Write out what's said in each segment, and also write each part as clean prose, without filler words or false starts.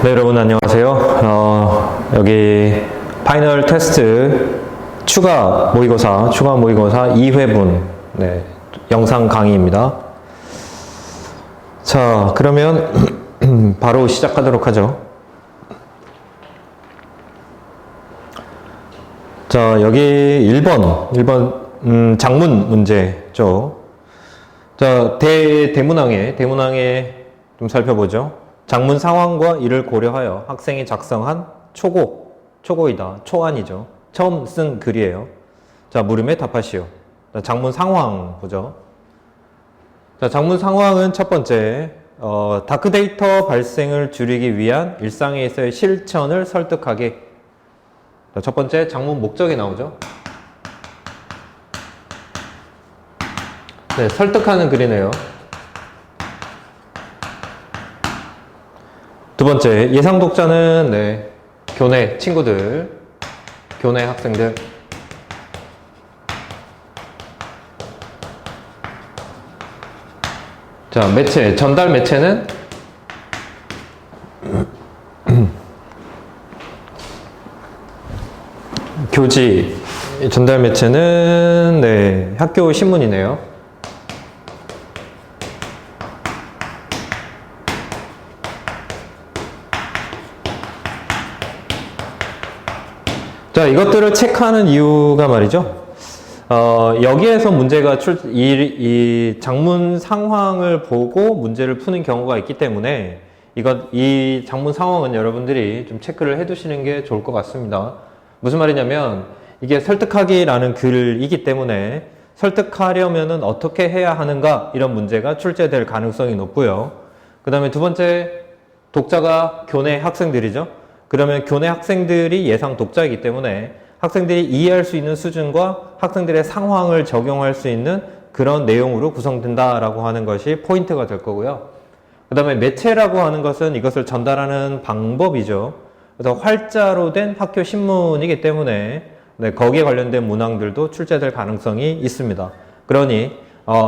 네, 여러분 안녕하세요. 여기 파이널 테스트 추가 모의고사 2회분 영상 강의입니다. 자, 그러면 바로 시작하도록 하죠. 자, 여기 1번 장문 문제죠. 자, 대문항에 좀 살펴보죠. 장문 상황과 이를 고려하여 학생이 작성한 초고이다. 초안이죠. 처음 쓴 글이에요. 자, 물음에 답하시오. 자, 장문 상황 보죠. 자, 장문 상황은 첫 번째, 다크데이터 발생을 줄이기 위한 일상에서의 실천을 설득하게. 자, 첫 번째, 장문 목적이 나오죠. 네, 설득하는 글이네요. 두 번째, 예상 독자는 교내 친구들, 교내 학생들. 자, 매체, 전달 매체는 교지, 전달 매체는 학교 신문이네요. 자, 이것들을 체크하는 이유가 말이죠. 여기에서 문제가 이 장문 상황을 보고 문제를 푸는 경우가 있기 때문에 이 장문 상황은 여러분들이 좀 체크를 해 두시는 게 좋을 것 같습니다. 무슨 말이냐면 이게 설득하기라는 글이기 때문에 설득하려면은 어떻게 해야 하는가 이런 문제가 출제될 가능성이 높고요. 그 다음에 두 번째, 독자가 교내 학생들이죠. 그러면 교내 학생들이 예상 독자이기 때문에 학생들이 이해할 수 있는 수준과 학생들의 상황을 적용할 수 있는 그런 내용으로 구성된다라고 하는 것이 포인트가 될 거고요. 그 다음에 매체라고 하는 것은 이것을 전달하는 방법이죠. 그래서 활자로 된 학교 신문이기 때문에 거기에 관련된 문항들도 출제될 가능성이 있습니다. 그러니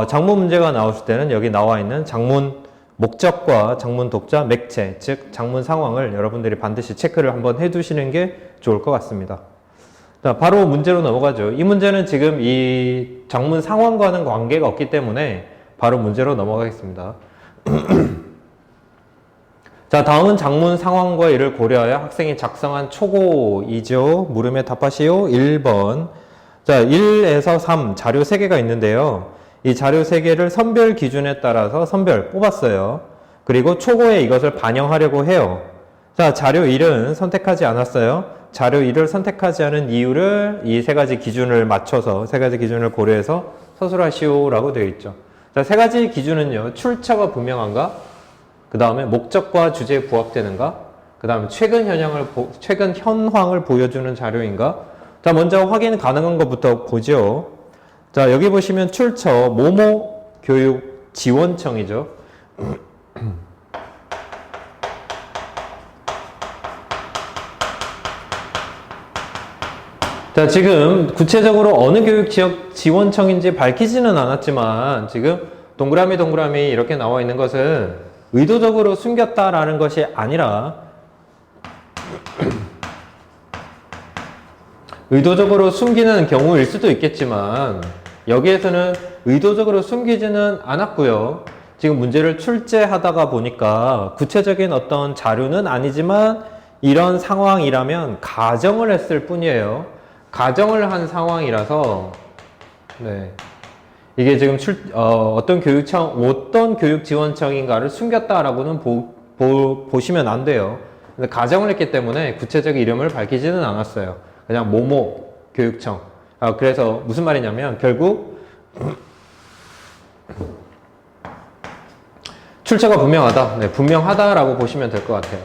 장문 문제가 나왔을 때는 여기 나와 있는 장문 목적과 장문 독자, 매체, 즉 장문 상황을 여러분들이 반드시 체크를 한번 해두시는 게 좋을 것 같습니다. 자, 바로 문제로 넘어가죠. 이 문제는 지금 이 장문 상황과는 관계가 없기 때문에 바로 문제로 넘어가겠습니다. 자, 다음은 장문 상황과 이를 고려하여 학생이 작성한 초고이죠. 물음에 답하시오. 1번. 자, 1에서 3 자료 3개가 있는데요. 이 자료 3개를 선별 기준에 따라서 뽑았어요. 그리고 초고에 이것을 반영하려고 해요. 자, 자료 1은 선택하지 않았어요. 자료 1을 선택하지 않은 이유를 이 3가지 기준을 맞춰서 3가지 기준을 고려해서 서술하시오라고 되어 있죠. 자, 3가지 기준은요. 출처가 분명한가? 그 다음에 목적과 주제에 부합되는가? 그 다음에 최근 현황을 보여주는 자료인가? 자, 먼저 확인 가능한 것부터 보죠. 자, 여기 보시면 출처 모모 교육 지원청이죠. 자, 지금 구체적으로 어느 교육 지역 지원청인지 밝히지는 않았지만 지금 동그라미 이렇게 나와 있는 것은 의도적으로 숨겼다라는 것이 아니라 의도적으로 숨기는 경우일 수도 있겠지만 여기에서는 의도적으로 숨기지는 않았고요. 지금 문제를 출제하다가 보니까 구체적인 어떤 자료는 아니지만 이런 상황이라면 가정을 했을 뿐이에요. 가정을 한 상황이라서 이게 지금 어떤 교육지원청인가를 숨겼다라고는 보시면 안 돼요. 근데 가정을 했기 때문에 구체적 이름을 밝히지는 않았어요. 그냥 모모 교육청. 그래서 무슨 말이냐면 결국 출처가 분명하다. 분명하다라고 보시면 될 것 같아요.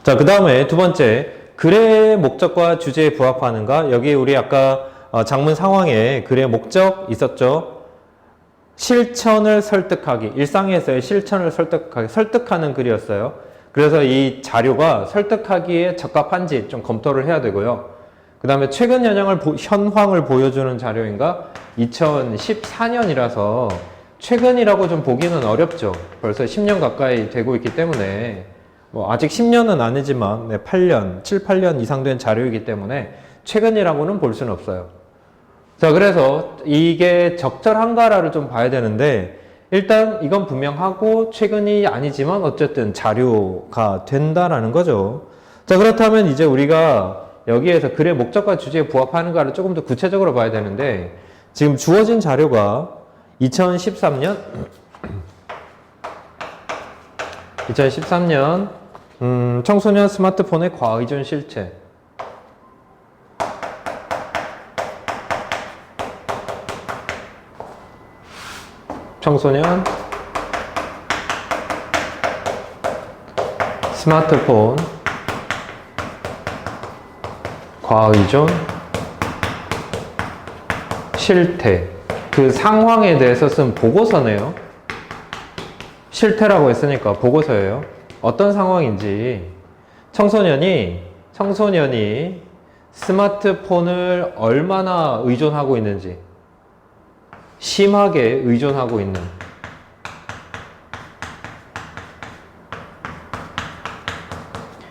자, 그 다음에 두 번째, 글의 목적과 주제에 부합하는가? 여기 우리 아까 장문 상황에 글의 목적 있었죠. 실천을 설득하기, 일상에서의 실천을 설득하는 글이었어요. 그래서 이 자료가 설득하기에 적합한지 좀 검토를 해야 되고요. 그 다음에 최근 현황을 보여주는 자료인가? 2014년이라서 최근이라고 좀 보기는 어렵죠. 벌써 10년 가까이 되고 있기 때문에 뭐 아직 10년은 아니지만 8년, 7, 8년 이상 된 자료이기 때문에 최근이라고는 볼 수는 없어요. 자, 그래서 이게 적절한가를 좀 봐야 되는데 일단 이건 분명하고 최근이 아니지만 어쨌든 자료가 된다라는 거죠. 자, 그렇다면 이제 우리가 여기에서 글의 목적과 주제에 부합하는가를 조금 더 구체적으로 봐야 되는데 지금 주어진 자료가 2013년 청소년 스마트폰의 과의존 실체. 청소년 스마트폰 과의존 실태. 그 상황에 대해서 쓴 보고서네요. 실태라고 했으니까 보고서예요. 어떤 상황인지 청소년이 스마트폰을 얼마나 의존하고 있는지, 심하게 의존하고 있는,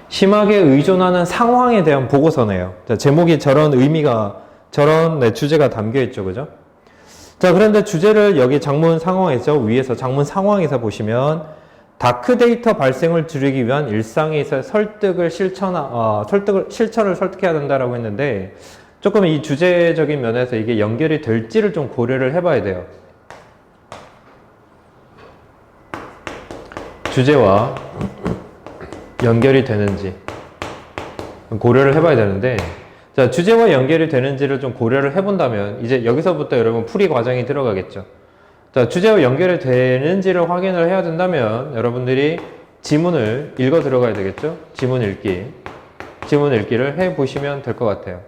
심하게 의존하는 상황에 대한 보고서네요. 자, 제목이 저런 의미가, 저런 주제가 담겨 있죠. 그죠? 자, 그런데 주제를 여기 장문 상황에서, 위에서 장문 상황에서 보시면 다크 데이터 발생을 줄이기 위한 일상에 있어 실천을 설득해야 된다라고 했는데 조금 이 주제적인 면에서 이게 연결이 될지를 좀 고려를 해봐야 돼요. 주제와 연결이 되는지 고려를 해봐야 되는데, 자, 주제와 연결이 되는지를 좀 고려를 해본다면 이제 여기서부터 여러분 풀이 과정이 들어가겠죠. 자, 주제와 연결이 되는지를 확인을 해야 된다면 여러분들이 지문을 읽어 들어가야 되겠죠. 지문 읽기를 해보시면 될 것 같아요.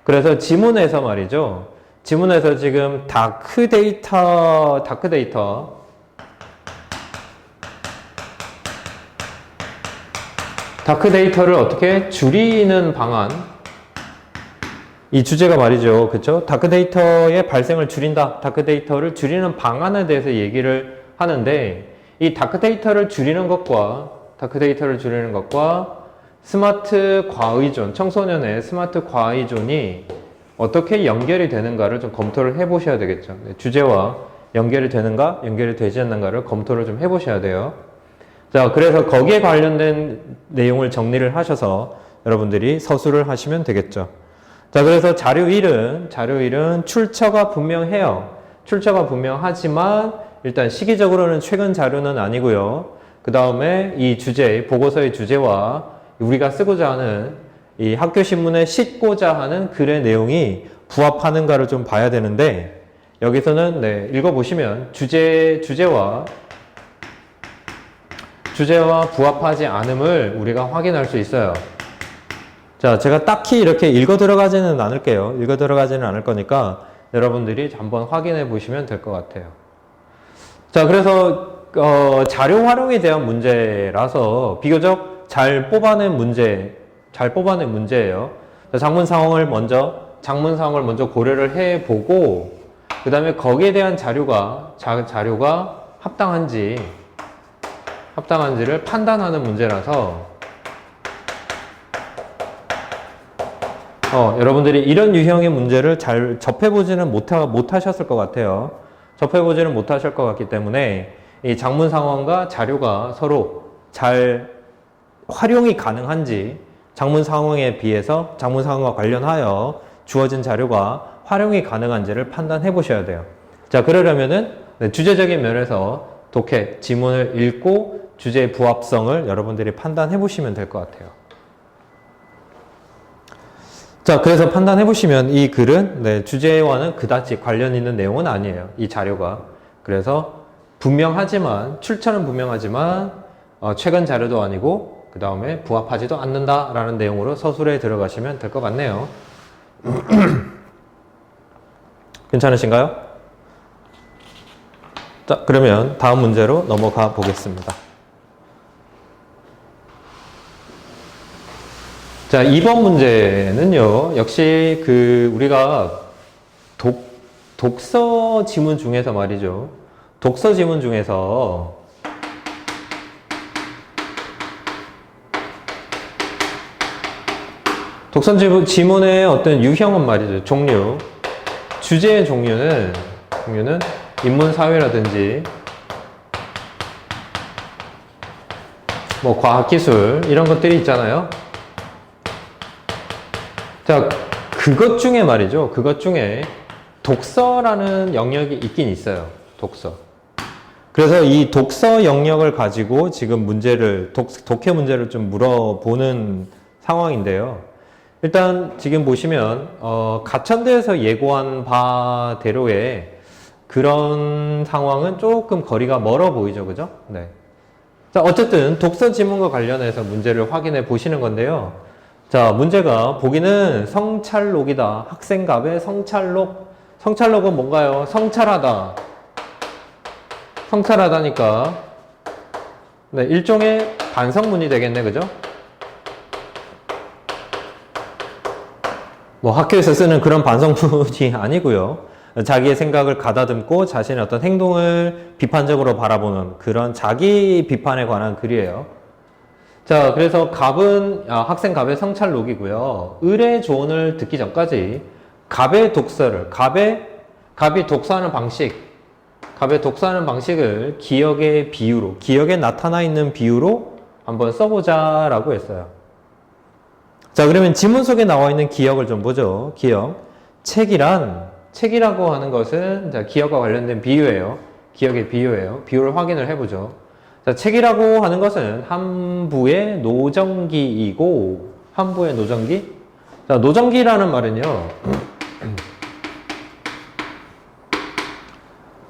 그래서 지문에서 말이죠. 지문에서 지금 다크 데이터를 어떻게 줄이는 방안, 이 주제가 말이죠. 그쵸? 다크 데이터의 발생을 줄인다. 다크 데이터를 줄이는 방안에 대해서 얘기를 하는데 이 다크 데이터를 줄이는 것과 스마트 과의존, 청소년의 스마트 과의존이 어떻게 연결이 되는가를 좀 검토를 해 보셔야 되겠죠. 주제와 연결이 되는가, 연결이 되지 않는가를 검토를 좀 해 보셔야 돼요. 자, 그래서 거기에 관련된 내용을 정리를 하셔서 여러분들이 서술을 하시면 되겠죠. 자, 그래서 자료 1은 출처가 분명해요. 출처가 분명하지만 일단 시기적으로는 최근 자료는 아니고요. 그 다음에 이 주제, 보고서의 주제와 우리가 쓰고자 하는 이 학교신문에 싣고자 하는 글의 내용이 부합하는가를 좀 봐야 되는데 여기서는 읽어보시면 주제와 부합하지 않음을 우리가 확인할 수 있어요. 자, 제가 딱히 이렇게 읽어 들어가지는 않을게요. 읽어 들어가지는 않을 거니까 여러분들이 한번 확인해 보시면 될 것 같아요. 자, 그래서 자료 활용에 대한 문제라서 비교적 잘 뽑아낸 문제예요. 장문 상황을 먼저 고려를 해 보고 그 다음에 거기에 대한 자료가 합당한지를 판단하는 문제라서 여러분들이 이런 유형의 문제를 잘 접해보지는 못하셨을 것 같아요. 접해보지는 못하실 것 같기 때문에 이 장문 상황과 자료가 서로 잘 활용이 가능한지, 장문 상황에 비해서 장문 상황과 관련하여 주어진 자료가 활용이 가능한지를 판단해 보셔야 돼요. 자, 그러려면은 주제적인 면에서 독해, 지문을 읽고 주제의 부합성을 여러분들이 판단해 보시면 될 것 같아요. 자, 그래서 판단해 보시면 이 글은 주제와는 그다지 관련 있는 내용은 아니에요. 이 자료가. 그래서 출처는 분명하지만 최근 자료도 아니고 그 다음에 부합하지도 않는다라는 내용으로 서술에 들어가시면 될 것 같네요. 괜찮으신가요? 자, 그러면 다음 문제로 넘어가 보겠습니다. 자, 2번 문제는요, 역시 우리가 독서 지문 중에서 말이죠. 독서 지문 중에서 독서 지문의 어떤 유형은 말이죠. 종류. 주제의 종류는 인문사회라든지 뭐 과학기술 이런 것들이 있잖아요. 자, 그것 중에 말이죠. 그것 중에 독서라는 영역이 있긴 있어요. 독서. 그래서 이 독서 영역을 가지고 지금 문제를, 독해 문제를 좀 물어보는 상황인데요. 일단 지금 보시면 가천대에서 예고한 바대로의 그런 상황은 조금 거리가 멀어 보이죠. 그죠? 네. 자, 어쨌든 독서 지문과 관련해서 문제를 확인해 보시는 건데요. 자, 문제가 보기는 성찰록이다. 학생갑의 성찰록. 성찰록은 뭔가요? 성찰하다. 성찰하다니까 네, 일종의 반성문이 되겠네. 그죠? 뭐 학교에서 쓰는 그런 반성문이 아니고요. 자기의 생각을 가다듬고 자신의 어떤 행동을 비판적으로 바라보는 그런 자기 비판에 관한 글이에요. 자, 그래서 갑은 학생 갑의 성찰록이고요. 을의 조언을 듣기 전까지 갑의 독서를 갑이 독서하는 방식을 기억의 비유로, 기억에 나타나 있는 비유로 한번 써보자라고 했어요. 자, 그러면 지문 속에 나와 있는 기억을 좀 보죠. 기억. 책이라고 하는 것은 자, 기억과 관련된 비유예요. 기억의 비유예요. 비유를 확인을 해보죠. 자, 책이라고 하는 것은 한부의 노정기이고, 한부의 노정기? 자, 노정기라는 말은요.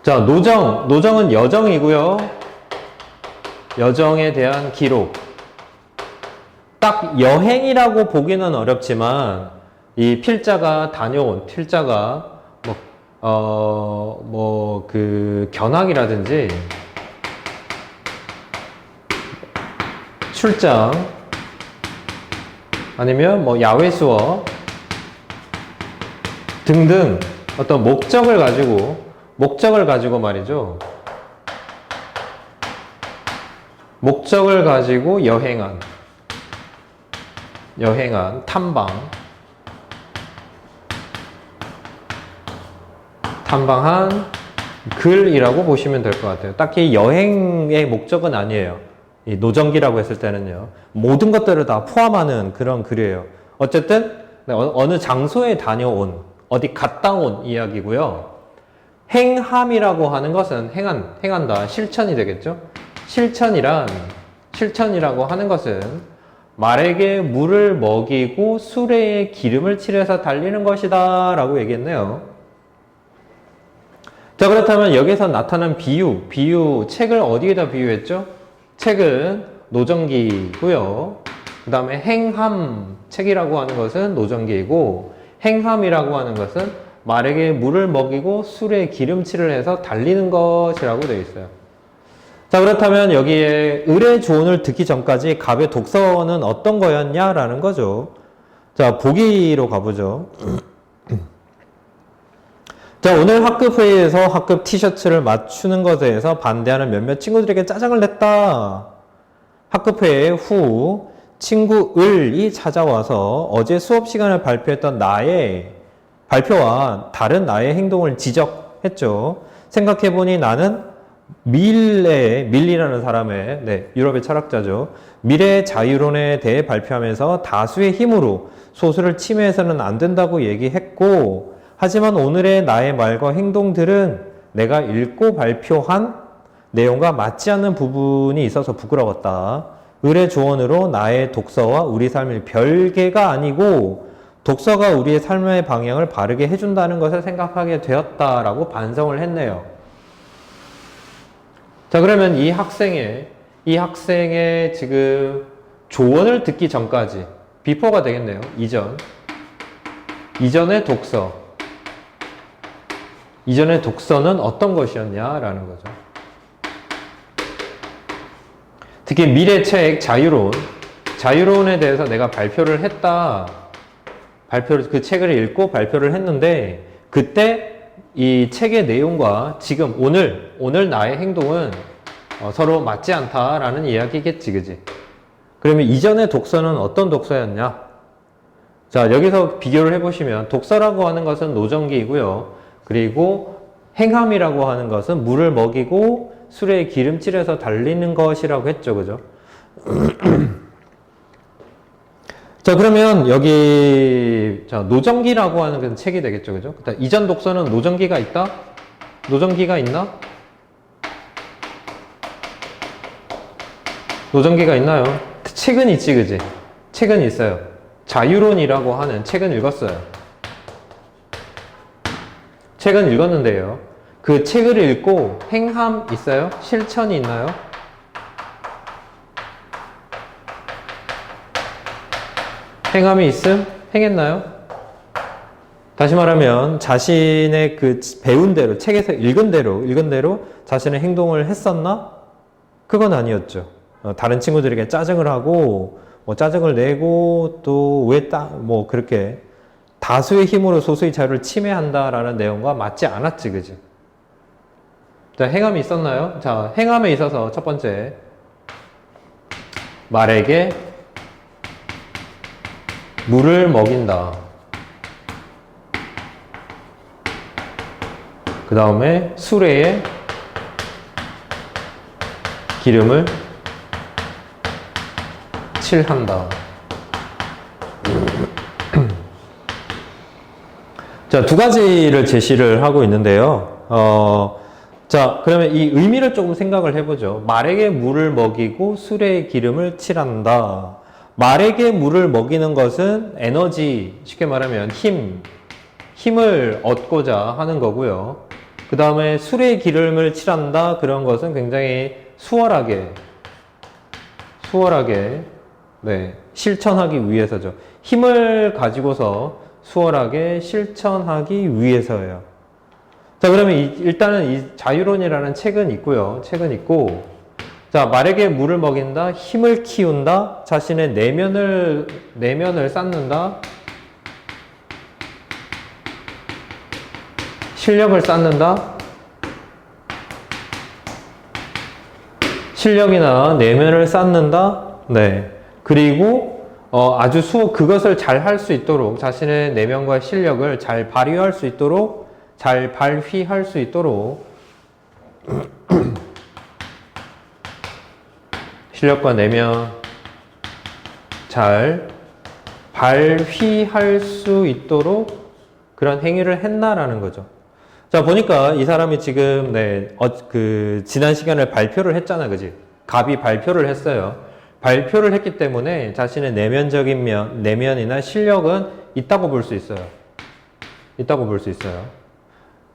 자, 노정은 여정이고요. 여정에 대한 기록. 딱 여행이라고 보기는 어렵지만, 이 필자가 견학이라든지, 출장, 아니면 뭐 야외 수업 등등 어떤 목적을 가지고 말이죠. 목적을 가지고 여행한, 탐방한 글이라고 보시면 될 것 같아요. 딱히 여행의 목적은 아니에요. 이 노정기라고 했을 때는요. 모든 것들을 다 포함하는 그런 글이에요. 어쨌든 어느 장소에 다녀온, 어디 갔다 온 이야기고요. 행함이라고 하는 것은 행한다, 실천이 되겠죠. 실천이라고 하는 것은 말에게 물을 먹이고 수레에 기름을 칠해서 달리는 것이다 라고 얘기했네요. 자, 그렇다면 여기서 나타난 비유, 책을 어디에다 비유했죠? 책은 노정기고요. 그 다음에 행함, 책이라고 하는 것은 노정기이고, 행함이라고 하는 것은 말에게 물을 먹이고 술에 기름칠을 해서 달리는 것이라고 되어 있어요. 자, 그렇다면 여기에 을의 조언을 듣기 전까지 갑의 독서는 어떤 거였냐라는 거죠. 자, 보기로 가보죠. 자, 오늘 학급 회의에서 학급 티셔츠를 맞추는 것에 대해서 반대하는 몇몇 친구들에게 짜증을 냈다. 학급 회의 후 친구 을이 찾아와서 어제 수업 시간에 발표했던 발표와 다른 나의 행동을 지적했죠. 생각해보니 나는 밀리라는 사람의, 유럽의 철학자죠. 미래의 자유론에 대해 발표하면서 다수의 힘으로 소수를 침해해서는 안 된다고 얘기했고, 하지만 오늘의 나의 말과 행동들은 내가 읽고 발표한 내용과 맞지 않는 부분이 있어서 부끄러웠다. 을의 조언으로 나의 독서와 우리 삶이 별개가 아니고 독서가 우리의 삶의 방향을 바르게 해준다는 것을 생각하게 되었다라고 반성을 했네요. 자, 그러면 이 학생의 지금 조언을 듣기 전까지 비포가 되겠네요. 이전의 독서는 어떤 것이었냐라는 거죠. 특히 미래책 자유론에 대해서 내가 발표를 했다. 그 책을 읽고 발표를 했는데 그때 이 책의 내용과 지금 오늘 나의 행동은 서로 맞지 않다라는 이야기겠지, 그지? 그러면 이전의 독서는 어떤 독서였냐? 자, 여기서 비교를 해보시면 독서라고 하는 것은 노정기이고요. 그리고 행함이라고 하는 것은 물을 먹이고 술에 기름칠해서 달리는 것이라고 했죠, 그죠? 자, 그러면 여기 자, 노정기라고 하는 그 책이 되겠죠, 그죠? 이전 독서는 노정기가 있다? 노정기가 있나? 노정기가 있나요? 책은 있지, 그지? 책은 있어요. 자유론이라고 하는 책은 읽었어요. 책은 읽었는데요. 그 책을 읽고 행함 있어요? 실천이 있나요? 행함이 있음? 행했나요? 다시 말하면 자신의 그 배운 대로, 책에서 읽은 대로 자신의 행동을 했었나? 그건 아니었죠. 다른 친구들에게 짜증을 하고, 짜증을 내고, 또 뭐 그렇게 다수의 힘으로 소수의 자유를 침해한다라는 내용과 맞지 않았지, 그지? 자, 행함이 있었나요? 자, 행함에 있어서 첫 번째, 말에게 물을 먹인다. 그 다음에 수레에 기름을 칠한다. 자, 두 가지를 제시를 하고 있는데요. 자, 그러면 이 의미를 조금 생각을 해보죠. 말에게 물을 먹이고 수레에 기름을 칠한다. 말에게 물을 먹이는 것은 에너지, 쉽게 말하면 힘을 얻고자 하는 거고요. 그 다음에 술에 기름을 칠한다. 그런 것은 굉장히 수월하게, 네, 실천하기 위해서죠. 힘을 가지고서 수월하게 실천하기 위해서예요. 자, 그러면 일단은 이 자유론이라는 책은 있고요. 책은 있고, 자, 말에게 물을 먹인다, 힘을 키운다, 자신의 내면을 쌓는다, 실력을 쌓는다, 실력이나 내면을 쌓는다, 네. 그리고, 그것을 잘 할 수 있도록, 자신의 내면과 실력을 잘 발휘할 수 있도록, 실력과 내면 잘 발휘할 수 있도록 그런 행위를 했나라는 거죠. 자, 보니까 이 사람이 지금, 지난 시간에 발표를 했잖아, 그지? 갑이 발표를 했어요. 발표를 했기 때문에 자신의 내면이나 실력은 있다고 볼 수 있어요.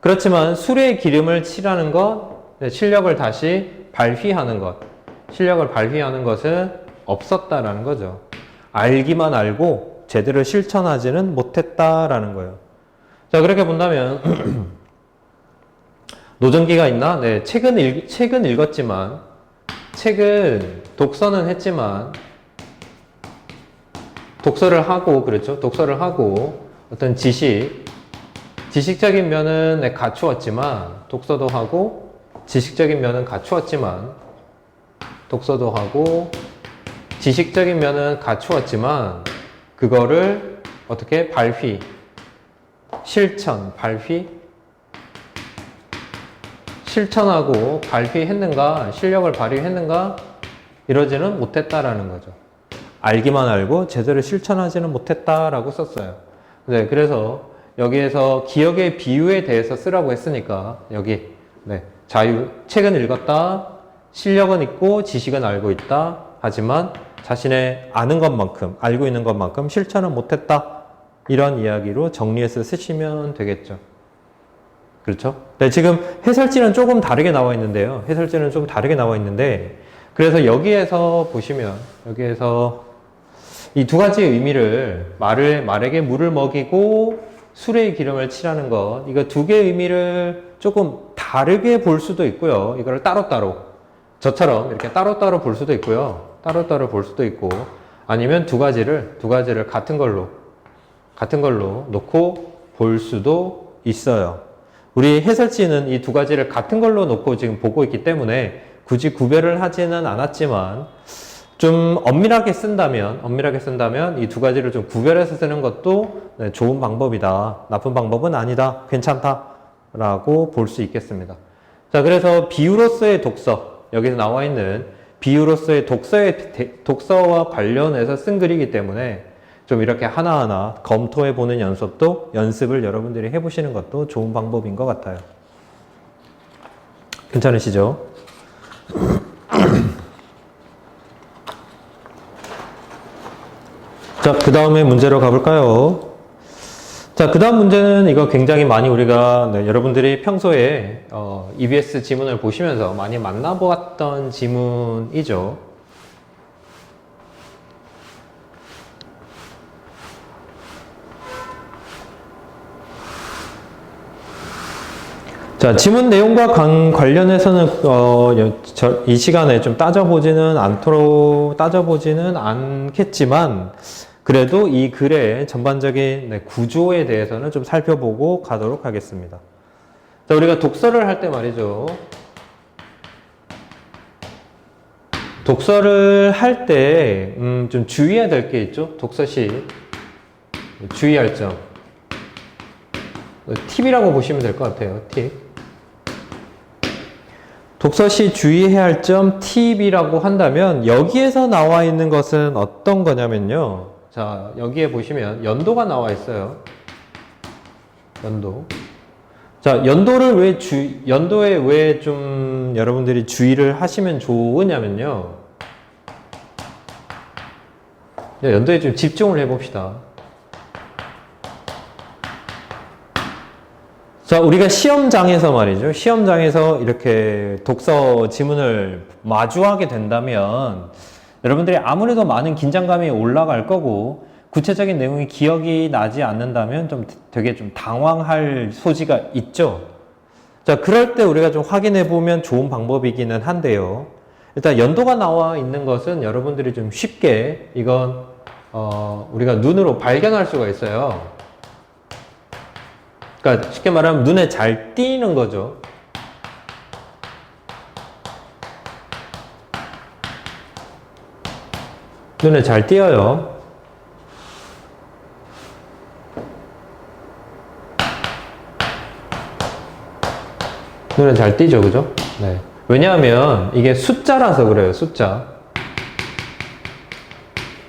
그렇지만 술에 기름을 칠하는 것, 실력을 다시 발휘하는 것은 없었다라는 거죠. 알기만 알고 제대로 실천하지는 못했다라는 거예요. 자, 그렇게 본다면 노정기가 있나? 네, 책은 읽었지만, 독서는 했지만, 독서를 하고 어떤 지식적인 면은 갖추었지만, 독서도 하고, 지식적인 면은 갖추었지만, 그거를 어떻게 실천하고 발휘했는가, 실력을 발휘했는가, 이러지는 못했다라는 거죠. 알기만 알고 제대로 실천하지는 못했다라고 썼어요. 네, 그래서 여기에서 기억의 비유에 대해서 쓰라고 했으니까, 여기, 책은 읽었다, 실력은 있고, 지식은 알고 있다, 하지만 자신의 알고 있는 것만큼 실천은 못했다. 이런 이야기로 정리해서 쓰시면 되겠죠. 그렇죠? 네, 지금 해설지는 조금 다르게 나와 있는데요. 그래서 여기에서 보시면, 이 두 가지의 의미를, 말에게 물을 먹이고 술에 기름을 칠하는 것, 이거 두 개의 의미를 조금 다르게 볼 수도 있고요. 이거를 따로따로, 저처럼 이렇게 따로따로 볼 수도 있고요. 아니면 두 가지를 같은 걸로 놓고 볼 수도 있어요. 우리 해설지는 이 두 가지를 같은 걸로 놓고 지금 보고 있기 때문에 굳이 구별을 하지는 않았지만 좀 엄밀하게 쓴다면 이 두 가지를 좀 구별해서 쓰는 것도 네, 좋은 방법이다. 나쁜 방법은 아니다. 괜찮다. 라고 볼 수 있겠습니다. 자, 그래서 비유로서의 독서, 여기서 나와 있는 비유로서의 독서와 관련해서 쓴 글이기 때문에 좀 이렇게 하나하나 검토해 보는 연습을 여러분들이 해보시는 것도 좋은 방법인 것 같아요. 괜찮으시죠? 자, 그 다음에 문제로 가볼까요? 자, 그 다음 문제는 이거 굉장히 많이 우리가, 네, 여러분들이 평소에 EBS 지문을 보시면서 많이 만나보았던 지문이죠. 자, 지문 내용과 관련해서는 이 시간에 좀 따져보지는 않겠지만 그래도 이 글의 전반적인 구조에 대해서는 좀 살펴보고 가도록 하겠습니다. 자, 우리가 독서를 할 때 말이죠. 독서를 할 때 좀 주의해야 될 게 있죠. 독서 시 주의할 점. 팁이라고 보시면 될 것 같아요. 팁. 독서 시 주의해야 할 점 팁이라고 한다면 여기에서 나와 있는 것은 어떤 거냐면요. 자, 여기에 보시면 연도가 나와 있어요. 연도. 자, 연도에 왜 좀 여러분들이 주의를 하시면 좋으냐면요. 연도에 좀 집중을 해봅시다. 자, 우리가 시험장에서 말이죠. 시험장에서 이렇게 독서 지문을 마주하게 된다면 여러분들이 아무래도 많은 긴장감이 올라갈 거고 구체적인 내용이 기억이 나지 않는다면 좀 되게 좀 당황할 소지가 있죠. 자, 그럴 때 우리가 좀 확인해 보면 좋은 방법이기는 한데요. 일단 연도가 나와 있는 것은 여러분들이 좀 쉽게 이건 우리가 눈으로 발견할 수가 있어요. 그러니까 쉽게 말하면 눈에 잘 띄는 거죠. 눈에 잘 띄어요. 눈에 잘 띄죠, 그죠? 네. 왜냐하면 이게 숫자라서 그래요,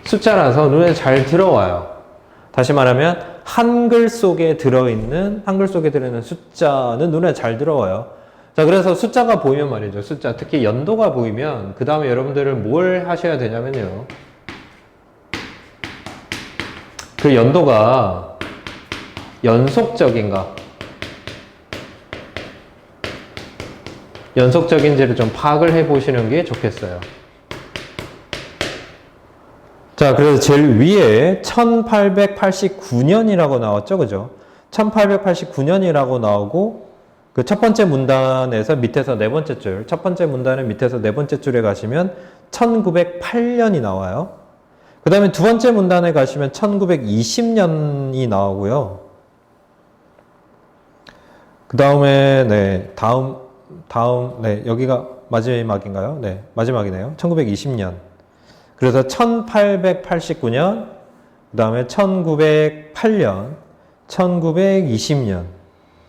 숫자라서 눈에 잘 들어와요. 다시 말하면 한글 속에 들어있는 숫자는 눈에 잘 들어와요. 자, 그래서 숫자가 보이면 말이죠. 특히 연도가 보이면 그 다음에 여러분들은 뭘 하셔야 되냐면요. 그 연도가 연속적인지를 좀 파악을 해 보시는 게 좋겠어요. 자, 그래서 제일 위에 1889년이라고 나왔죠, 그죠? 1889년이라고 나오고 그 첫 번째 문단에서 밑에서 네 번째 줄, 첫 번째 문단의 밑에서 네 번째 줄에 가시면 1908년이 나와요. 그 다음에 두 번째 문단에 가시면 1920년이 나오고요. 그 다음에 네, 네, 여기가 마지막인가요? 네, 마지막이네요. 1920년. 그래서 1889년, 그 다음에 1908년, 1920년.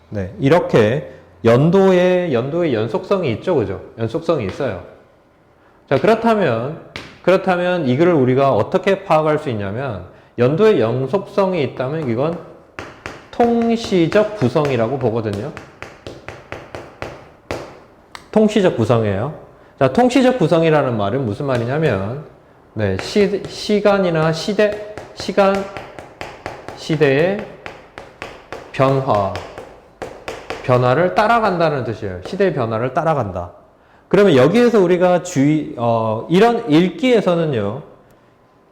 네, 이렇게 연도의 연속성이 있죠, 그죠? 연속성이 있어요. 자, 그렇다면 이 글을 우리가 어떻게 파악할 수 있냐면, 연도의 연속성이 있다면 이건 통시적 구성이라고 보거든요. 통시적 구성이에요. 자, 통시적 구성이라는 말은 무슨 말이냐면, 네, 시간이나 시대의 변화를 따라간다는 뜻이에요. 시대의 변화를 따라간다. 그러면 여기에서 우리가 이런 읽기에서는요,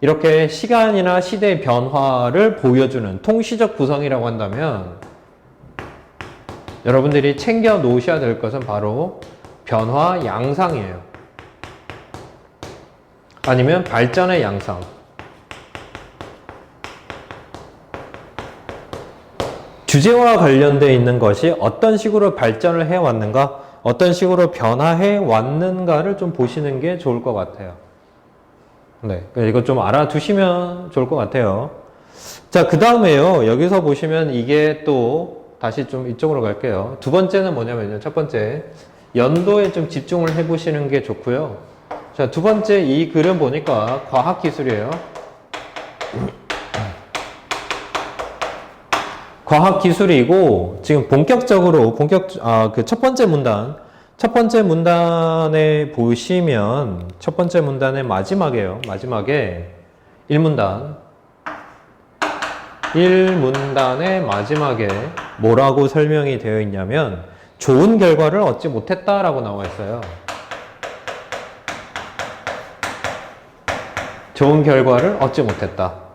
이렇게 시간이나 시대의 변화를 보여주는 통시적 구성이라고 한다면, 여러분들이 챙겨 놓으셔야 될 것은 바로 변화 양상이에요. 아니면 발전의 양상. 주제와 관련되어 있는 것이 어떤 식으로 발전을 해왔는가, 어떤 식으로 변화해 왔는가를 좀 보시는 게 좋을 것 같아요. 네, 이거 좀 알아두시면 좋을 것 같아요. 자, 그 다음에요. 여기서 보시면 이게 또 다시 좀 이쪽으로 갈게요. 두 번째는 뭐냐면요. 첫 번째, 연도에 좀 집중을 해 보시는 게 좋고요. 자, 두 번째 이 글은 보니까 과학기술이에요. 과학기술이고, 지금 본격적으로, 그 첫 번째 문단에 보시면, 첫 번째 문단의 마지막에요. 마지막에 1문단의 마지막에 뭐라고 설명이 되어 있냐면, 좋은 결과를 얻지 못했다라고 나와 있어요. 좋은 결과를 얻지 못했다.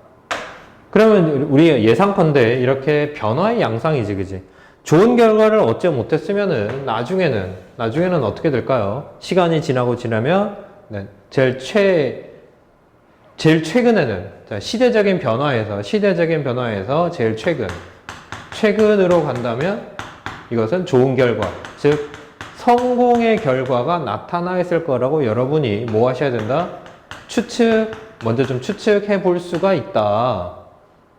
그러면 우리 예상컨대 이렇게 변화의 양상이지, 그지? 좋은 결과를 얻지 못했으면은 나중에는 어떻게 될까요? 시간이 지나면, 네, 제일 최근에는, 자, 시대적인 변화에서 제일 최근으로 간다면 이것은 좋은 결과, 즉, 성공의 결과가 나타나 있을 거라고 여러분이 뭐 하셔야 된다? 먼저 좀 추측해 볼 수가 있다.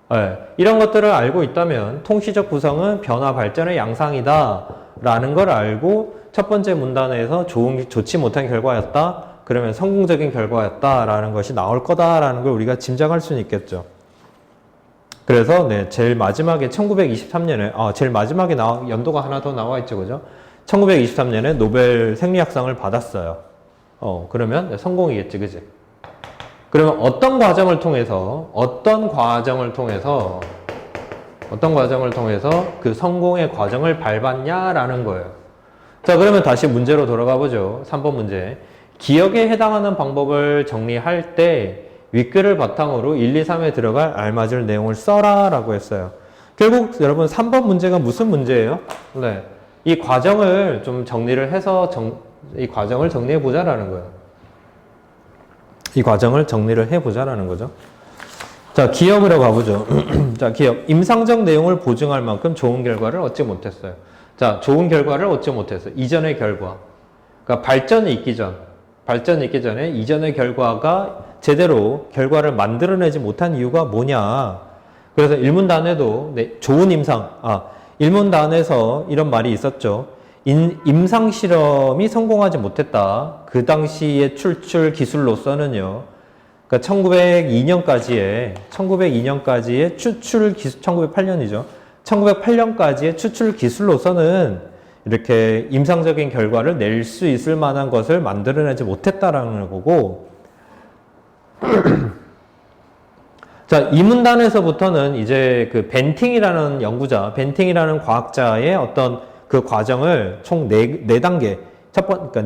네, 이런 것들을 알고 있다면 통시적 구성은 변화 발전의 양상이다 라는 걸 알고 첫 번째 문단에서 좋지 못한 결과였다, 그러면 성공적인 결과였다 라는 것이 나올 거다 라는 걸 우리가 짐작할 수는 있겠죠. 그래서 네, 제일 마지막에 1923년에 제일 마지막에 연도가 하나 더 나와 있죠, 그죠? 1923년에 노벨 생리학상을 받았어요. 그러면 네, 성공이겠지, 그지? 그러면 어떤 과정을 통해서 그 성공의 과정을 밟았냐라는 거예요. 자, 그러면 다시 문제로 돌아가 보죠. 3번 문제. 기억에 해당하는 방법을 정리할 때 윗글을 바탕으로 1, 2, 3에 들어갈 알맞을 내용을 써라 라고 했어요. 결국 여러분 3번 문제가 무슨 문제예요? 네, 이 과정을 좀 정리를 해서 이 과정을 정리해 보자라는 거예요. 이 과정을 정리를 해보자라는 거죠. 자, 기억으로 가보죠. 자, 기억. 임상적 내용을 보증할 만큼 좋은 결과를 얻지 못했어요. 자, 좋은 결과를 얻지 못했어요. 이전의 결과. 그러니까 발전이 있기 전에 이전의 결과가 제대로 결과를 만들어내지 못한 이유가 뭐냐. 그래서 1문단에도 네, 좋은 임상, 1문단에서 이런 말이 있었죠. 임상 실험이 성공하지 못했다. 그 당시의 출출 기술로서는요. 그러니까 1902년까지의 추출 기술, 1908년이죠. 1908년까지의 추출 기술로서는 이렇게 임상적인 결과를 낼 수 있을 만한 것을 만들어내지 못했다라는 거고. 자, 이 문단에서부터는 이제 그 벤팅이라는 과학자의 어떤 그 과정을 총 4단계, 그러니까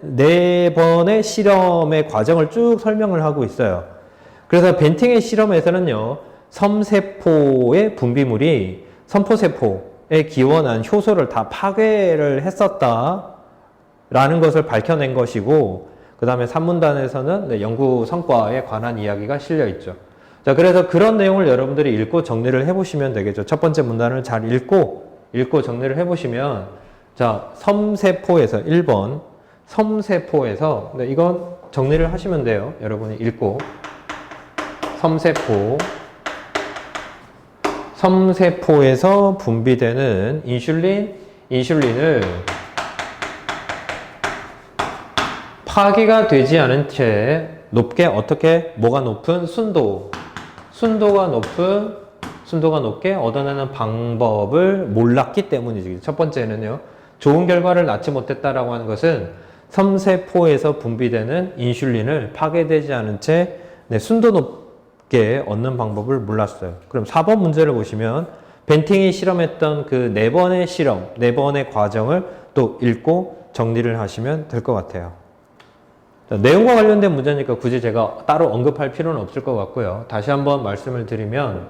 네 번의 실험의 과정을 쭉 설명을 하고 있어요. 그래서 벤팅의 실험에서는요, 섬세포의 분비물이 선포세포에 기원한 효소를 다 파괴를 했었다라는 것을 밝혀낸 것이고, 그 다음에 3문단에서는 연구 성과에 관한 이야기가 실려 있죠. 자, 그래서 그런 내용을 여러분들이 읽고 정리를 해보시면 되겠죠. 첫 번째 문단을 잘 읽고 정리를 해보시면, 자, 섬세포에서 1번, 섬세포에서, 네, 이건 정리를 하시면 돼요. 여러분이 읽고. 섬세포에서 분비되는 인슐린을 파괴가 되지 않은 채 높게 뭐가 높은 순도가 높게 얻어내는 방법을 몰랐기 때문이지. 첫 번째는요, 좋은 결과를 낳지 못했다라고 하는 것은 섬세포에서 분비되는 인슐린을 파괴되지 않은 채 순도 높게 얻는 방법을 몰랐어요. 그럼 4번 문제를 보시면 벤팅이 실험했던 그 4번의 과정을 또 읽고 정리를 하시면 될 것 같아요. 자, 내용과 관련된 문제니까 굳이 제가 따로 언급할 필요는 없을 것 같고요. 다시 한번 말씀을 드리면,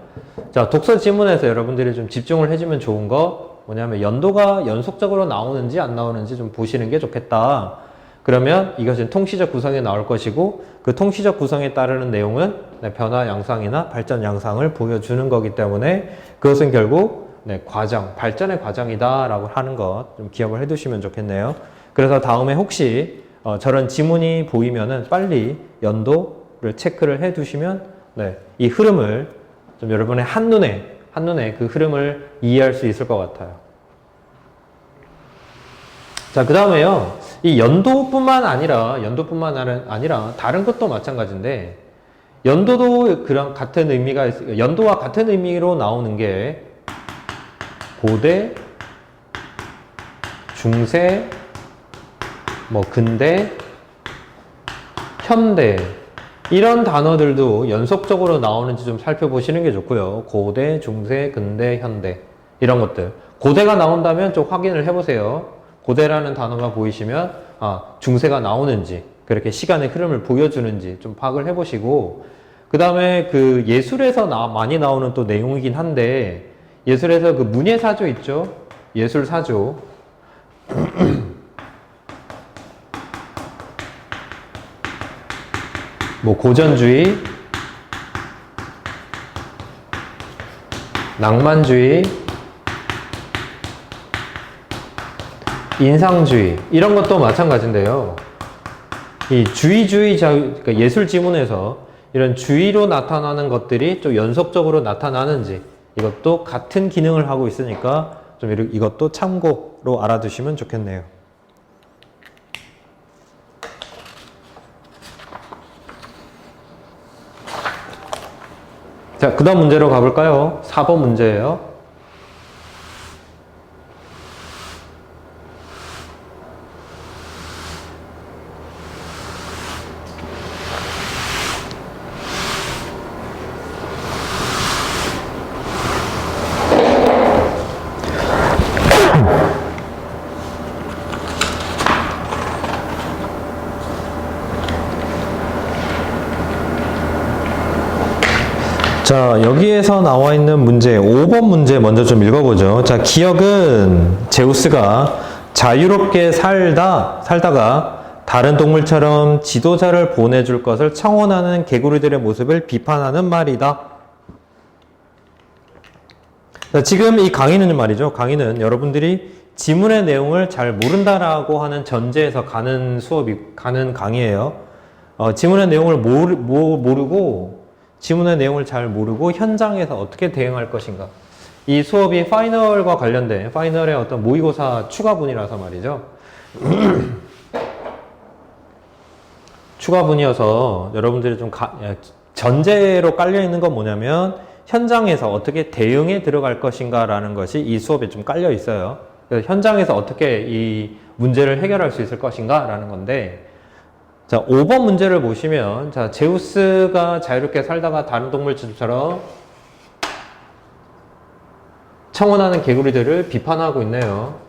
자, 독서 지문에서 여러분들이 좀 집중을 해주면 좋은 거 뭐냐면 연도가 연속적으로 나오는지 안 나오는지 좀 보시는 게 좋겠다. 그러면 이것은 통시적 구성에 나올 것이고, 그 통시적 구성에 따르는 내용은 변화 양상이나 발전 양상을 보여주는 거기 때문에 그것은 결국 네, 과정, 발전의 과정이다라고 하는 것 좀 기억을 해두시면 좋겠네요. 그래서 다음에 혹시 저런 지문이 보이면은 빨리 연도를 체크를 해두시면 네, 이 흐름을 좀 여러분의 한눈에 그 흐름을 이해할 수 있을 것 같아요. 자, 그 다음에요. 이 연도뿐만 아니라 다른 것도 마찬가지인데 연도도 그런 같은 의미가 있어요. 연도와 같은 의미로 나오는 게 고대, 중세, 뭐 근대, 현대 이런 단어들도 연속적으로 나오는지 좀 살펴보시는 게 좋고요. 고대, 중세, 근대, 현대 이런 것들. 고대가 나온다면 좀 확인을 해보세요. 고대라는 단어가 보이시면 중세가 나오는지 그렇게 시간의 흐름을 보여주는지 좀 파악을 해보시고 그 다음에 그 예술에서 많이 나오는 또 내용이긴 한데 예술에서 그 문예사조 있죠? 예술사조 뭐 고전주의, 낭만주의, 인상주의 이런 것도 마찬가지인데요. 이 그러니까 예술 지문에서 이런 주의로 나타나는 것들이 좀 연속적으로 나타나는지 이것도 같은 기능을 하고 있으니까 좀 이것도 참고로 알아두시면 좋겠네요. 자, 그 다음 문제로 가볼까요? 4번 문제예요. 자, 여기에서 나와 있는 문제, 5번 문제 먼저 좀 읽어보죠. 자, 기억은 제우스가 자유롭게 살다가 다른 동물처럼 지도자를 보내줄 것을 청원하는 개구리들의 모습을 비판하는 말이다. 자, 지금 이 강의는 말이죠. 강의는 여러분들이 지문의 내용을 잘 모른다라고 하는 전제에서 가는 강의예요. 지문의 내용을 모르고 지문의 내용을 잘 모르고 현장에서 어떻게 대응할 것인가. 이 수업이 파이널과 관련된 파이널의 어떤 모의고사 추가분이라서 말이죠. 추가분이어서 여러분들이 좀 전제로 깔려 있는 건 뭐냐면 현장에서 어떻게 대응에 들어갈 것인가 라는 것이 이 수업에 좀 깔려 있어요. 그래서 현장에서 어떻게 이 문제를 해결할 수 있을 것인가 라는 건데 자, 5번 문제를 보시면, 자, 제우스가 자유롭게 살다가 다른 동물처럼 청원하는 개구리들을 비판하고 있네요.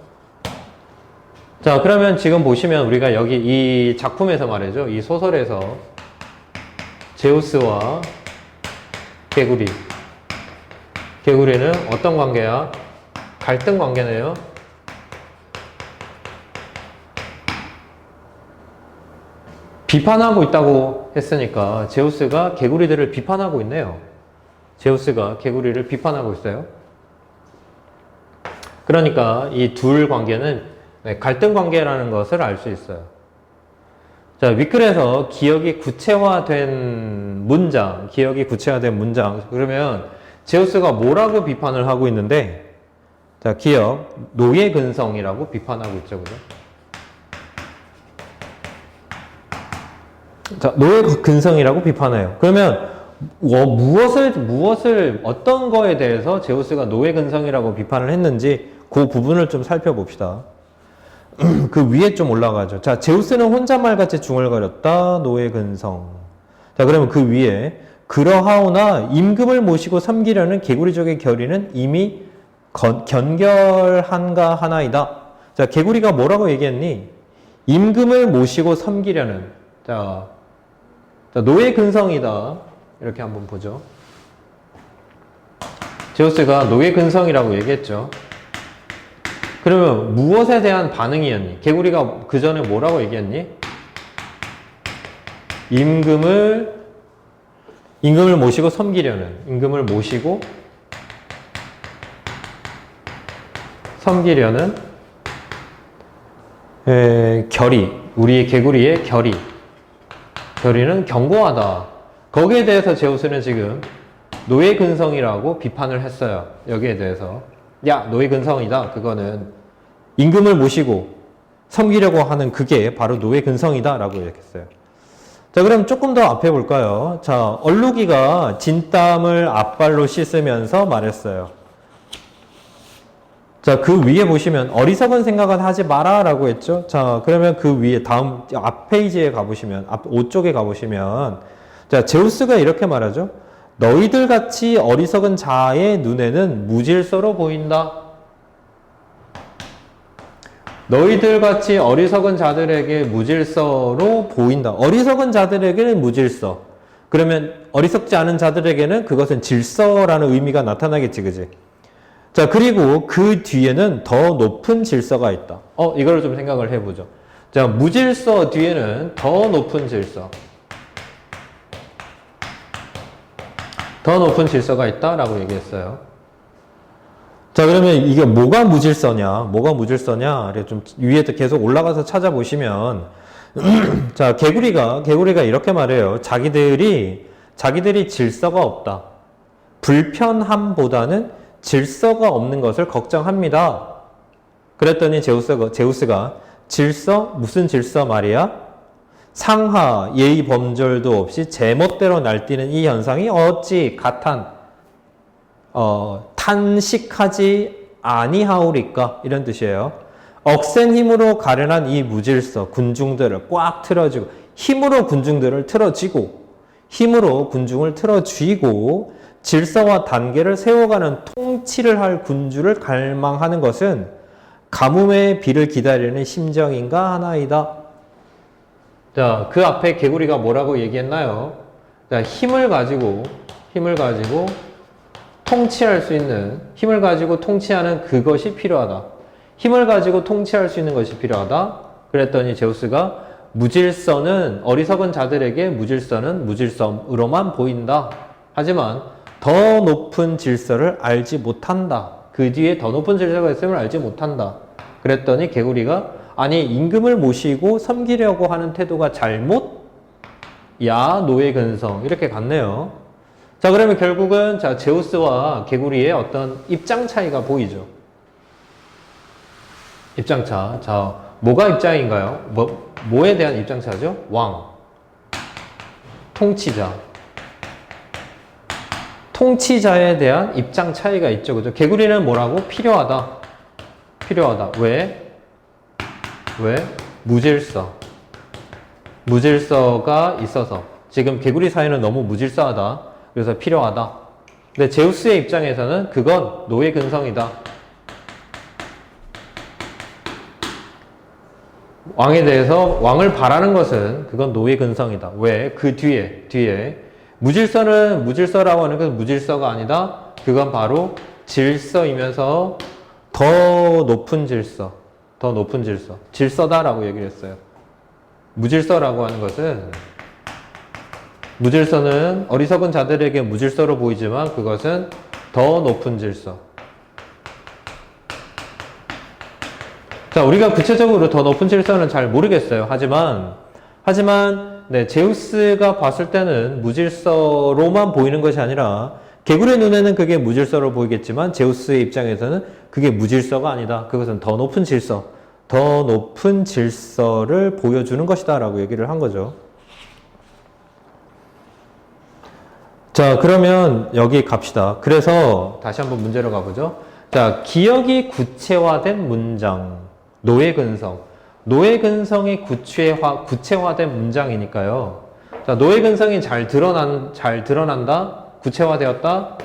자, 그러면 지금 보시면 우리가 여기 이 작품에서 말이죠. 이 소설에서 제우스와 개구리는 어떤 관계야? 갈등 관계네요. 비판하고 있다고 했으니까 제우스가 개구리들을 비판하고 있네요. 제우스가 개구리를 비판하고 있어요. 그러니까 이 둘 관계는 갈등 관계라는 것을 알 수 있어요. 자, 윗글에서 기억이 구체화된 문장, 그러면 제우스가 뭐라고 비판을 하고 있는데, 자, 기억, 노예 근성이라고 비판하고 있죠, 그죠? 자, 노예 근성이라고 비판해요. 그러면 어떤 거에 대해서 제우스가 노예 근성이라고 비판을 했는지 그 부분을 좀 살펴봅시다. 그 위에 좀 올라가죠. 자, 제우스는 혼잣말같이 중얼거렸다. 노예 근성. 자, 그러면 그 위에 그러하오나 임금을 모시고 섬기려는 개구리족의 결의는 이미 견결한가 하나이다. 자, 개구리가 뭐라고 얘기했니? 임금을 모시고 섬기려는. 자, 노예 근성이다. 이렇게 한번 보죠. 제우스가 노예 근성이라고 얘기했죠. 그러면 무엇에 대한 반응이었니? 개구리가 그 전에 뭐라고 얘기했니? 임금을 모시고 섬기려는. 임금을 모시고 섬기려는 결의, 우리의 개구리의 결의는 견고하다. 거기에 대해서 제우스는 지금 노예 근성이라고 비판을 했어요. 여기에 대해서. 야, 노예 근성이다. 그거는 임금을 모시고 섬기려고 하는 그게 바로 노예 근성이다. 라고 얘기했어요. 자, 그럼 조금 더 앞에 볼까요? 자, 얼룩이가 진땀을 앞발로 씻으면서 말했어요. 자, 그 위에 보시면 어리석은 생각은 하지 마라 라고 했죠. 자, 그러면 그 위에 다음 앞 페이지에 가보시면, 앞 5쪽에 가보시면, 자, 제우스가 이렇게 말하죠. 너희들 같이 어리석은 자의 눈에는 무질서로 보인다. 너희들 같이 어리석은 자들에게 무질서로 보인다. 어리석은 자들에게는 무질서. 그러면 어리석지 않은 자들에게는 그것은 질서라는 의미가 나타나겠지, 그지? 자, 그리고 그 뒤에는 더 높은 질서가 있다. 이걸 좀 생각을 해보죠. 자, 무질서 뒤에는 더 높은 질서. 더 높은 질서가 있다라고 얘기했어요. 자, 그러면 이게 뭐가 무질서냐? 뭐가 무질서냐? 좀 위에 계속 올라가서 찾아보시면, 자, 개구리가 이렇게 말해요. 자기들이 질서가 없다. 불편함보다는 질서가 없는 것을 걱정합니다. 그랬더니 제우스가 질서? 무슨 질서 말이야? 상하, 예의 범절도 없이 제멋대로 날뛰는 이 현상이 어찌 탄식하지 아니하오리까? 이런 뜻이에요. 억센 힘으로 가련한 이 무질서, 군중들을 꽉 틀어쥐고, 힘으로 군중을 틀어쥐고, 질서와 단계를 세워가는 통치를 할 군주를 갈망하는 것은 가뭄의 비를 기다리는 심정인가 하나이다. 자, 그 앞에 개구리가 뭐라고 얘기했나요? 자, 힘을 가지고 통치할 수 있는, 힘을 가지고 통치하는 그것이 필요하다. 힘을 가지고 통치할 수 있는 것이 필요하다. 그랬더니 제우스가 어리석은 자들에게 무질서는 무질서으로만 보인다. 하지만 더 높은 질서를 알지 못한다. 그 뒤에 더 높은 질서가 있음을 알지 못한다. 그랬더니 개구리가 아니, 임금을 모시고 섬기려고 하는 태도가 잘못? 야, 노예 근성. 이렇게 갔네요. 자, 그러면 결국은 자, 제우스와 개구리의 어떤 입장 차이가 보이죠. 입장차. 자, 뭐가 입장인가요? 뭐에 대한 입장차죠? 왕. 통치자에 대한 입장 차이가 있죠. 그죠? 개구리는 뭐라고? 필요하다. 왜? 무질서가 있어서. 지금 개구리 사회는 너무 무질서하다. 그래서 필요하다. 근데 제우스의 입장에서는 그건 노예 근성이다. 왕을 바라는 것은 그건 노예 근성이다. 왜? 그 뒤에 무질서는 무질서라고 하는 것은 무질서가 아니다. 그건 바로 질서이면서 더 높은 질서다라고 얘기를 했어요. 무질서라고 하는 것은 무질서는 어리석은 자들에게 무질서로 보이지만 그것은 더 높은 질서. 자, 우리가 구체적으로 더 높은 질서는 잘 모르겠어요. 하지만 네, 제우스가 봤을 때는 무질서로만 보이는 것이 아니라 개구리의 눈에는 그게 무질서로 보이겠지만 제우스의 입장에서는 그게 무질서가 아니다. 그것은 더 높은 질서를 보여주는 것이다 라고 얘기를 한 거죠. 자, 그러면 여기 갑시다. 그래서 다시 한번 문제로 가보죠. 자, 기억이 구체화된 문장, 노예 근성이 구체화된 문장이니까요. 자, 노예 근성이 잘 드러난다? 구체화되었다?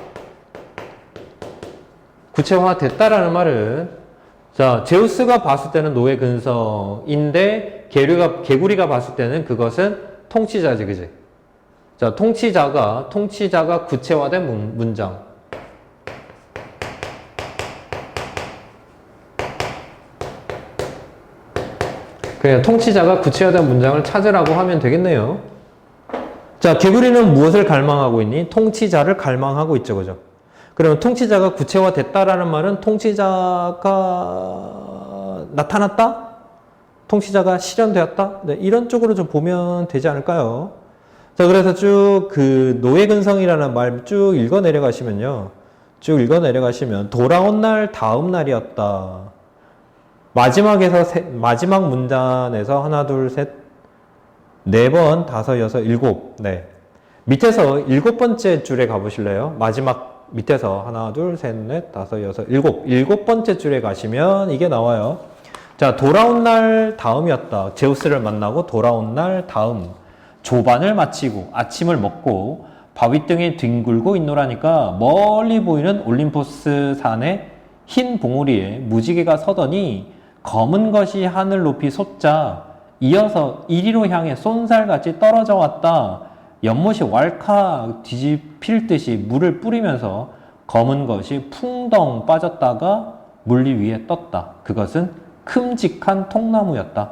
구체화됐다라는 말은, 자, 제우스가 봤을 때는 노예 근성인데, 개구리가 봤을 때는 그것은 통치자지, 그지? 자, 통치자가 구체화된 문장. 그냥 통치자가 구체화된 문장을 찾으라고 하면 되겠네요. 자, 개구리는 무엇을 갈망하고 있니? 통치자를 갈망하고 있죠, 그죠? 그러면 통치자가 구체화됐다라는 말은 통치자가 나타났다? 통치자가 실현되었다? 네, 이런 쪽으로 좀 보면 되지 않을까요? 자, 그래서 쭉 그 노예근성이라는 말 쭉 읽어 내려가시면요. 쭉 읽어 내려가시면 돌아온 날 다음 날이었다. 마지막 문단에서 하나, 둘, 셋, 네 번, 다섯, 여섯, 일곱. 네. 밑에서 일곱 번째 줄에 가보실래요? 마지막 밑에서 하나, 둘, 셋, 넷, 다섯, 여섯, 일곱 번째 줄에 가시면 이게 나와요. 자, 돌아온 날 다음이었다. 제우스를 만나고 돌아온 날 다음. 조반을 마치고 아침을 먹고 바위 등에 뒹굴고 있노라니까 멀리 보이는 올림포스 산의 흰 봉우리에 무지개가 서더니 검은 것이 하늘 높이 솟자 이어서 이리로 향해 쏜살같이 떨어져 왔다. 연못이 왈칵 뒤집힐 듯이 물을 뿌리면서 검은 것이 풍덩 빠졌다가 물리 위에 떴다. 그것은 큼직한 통나무였다.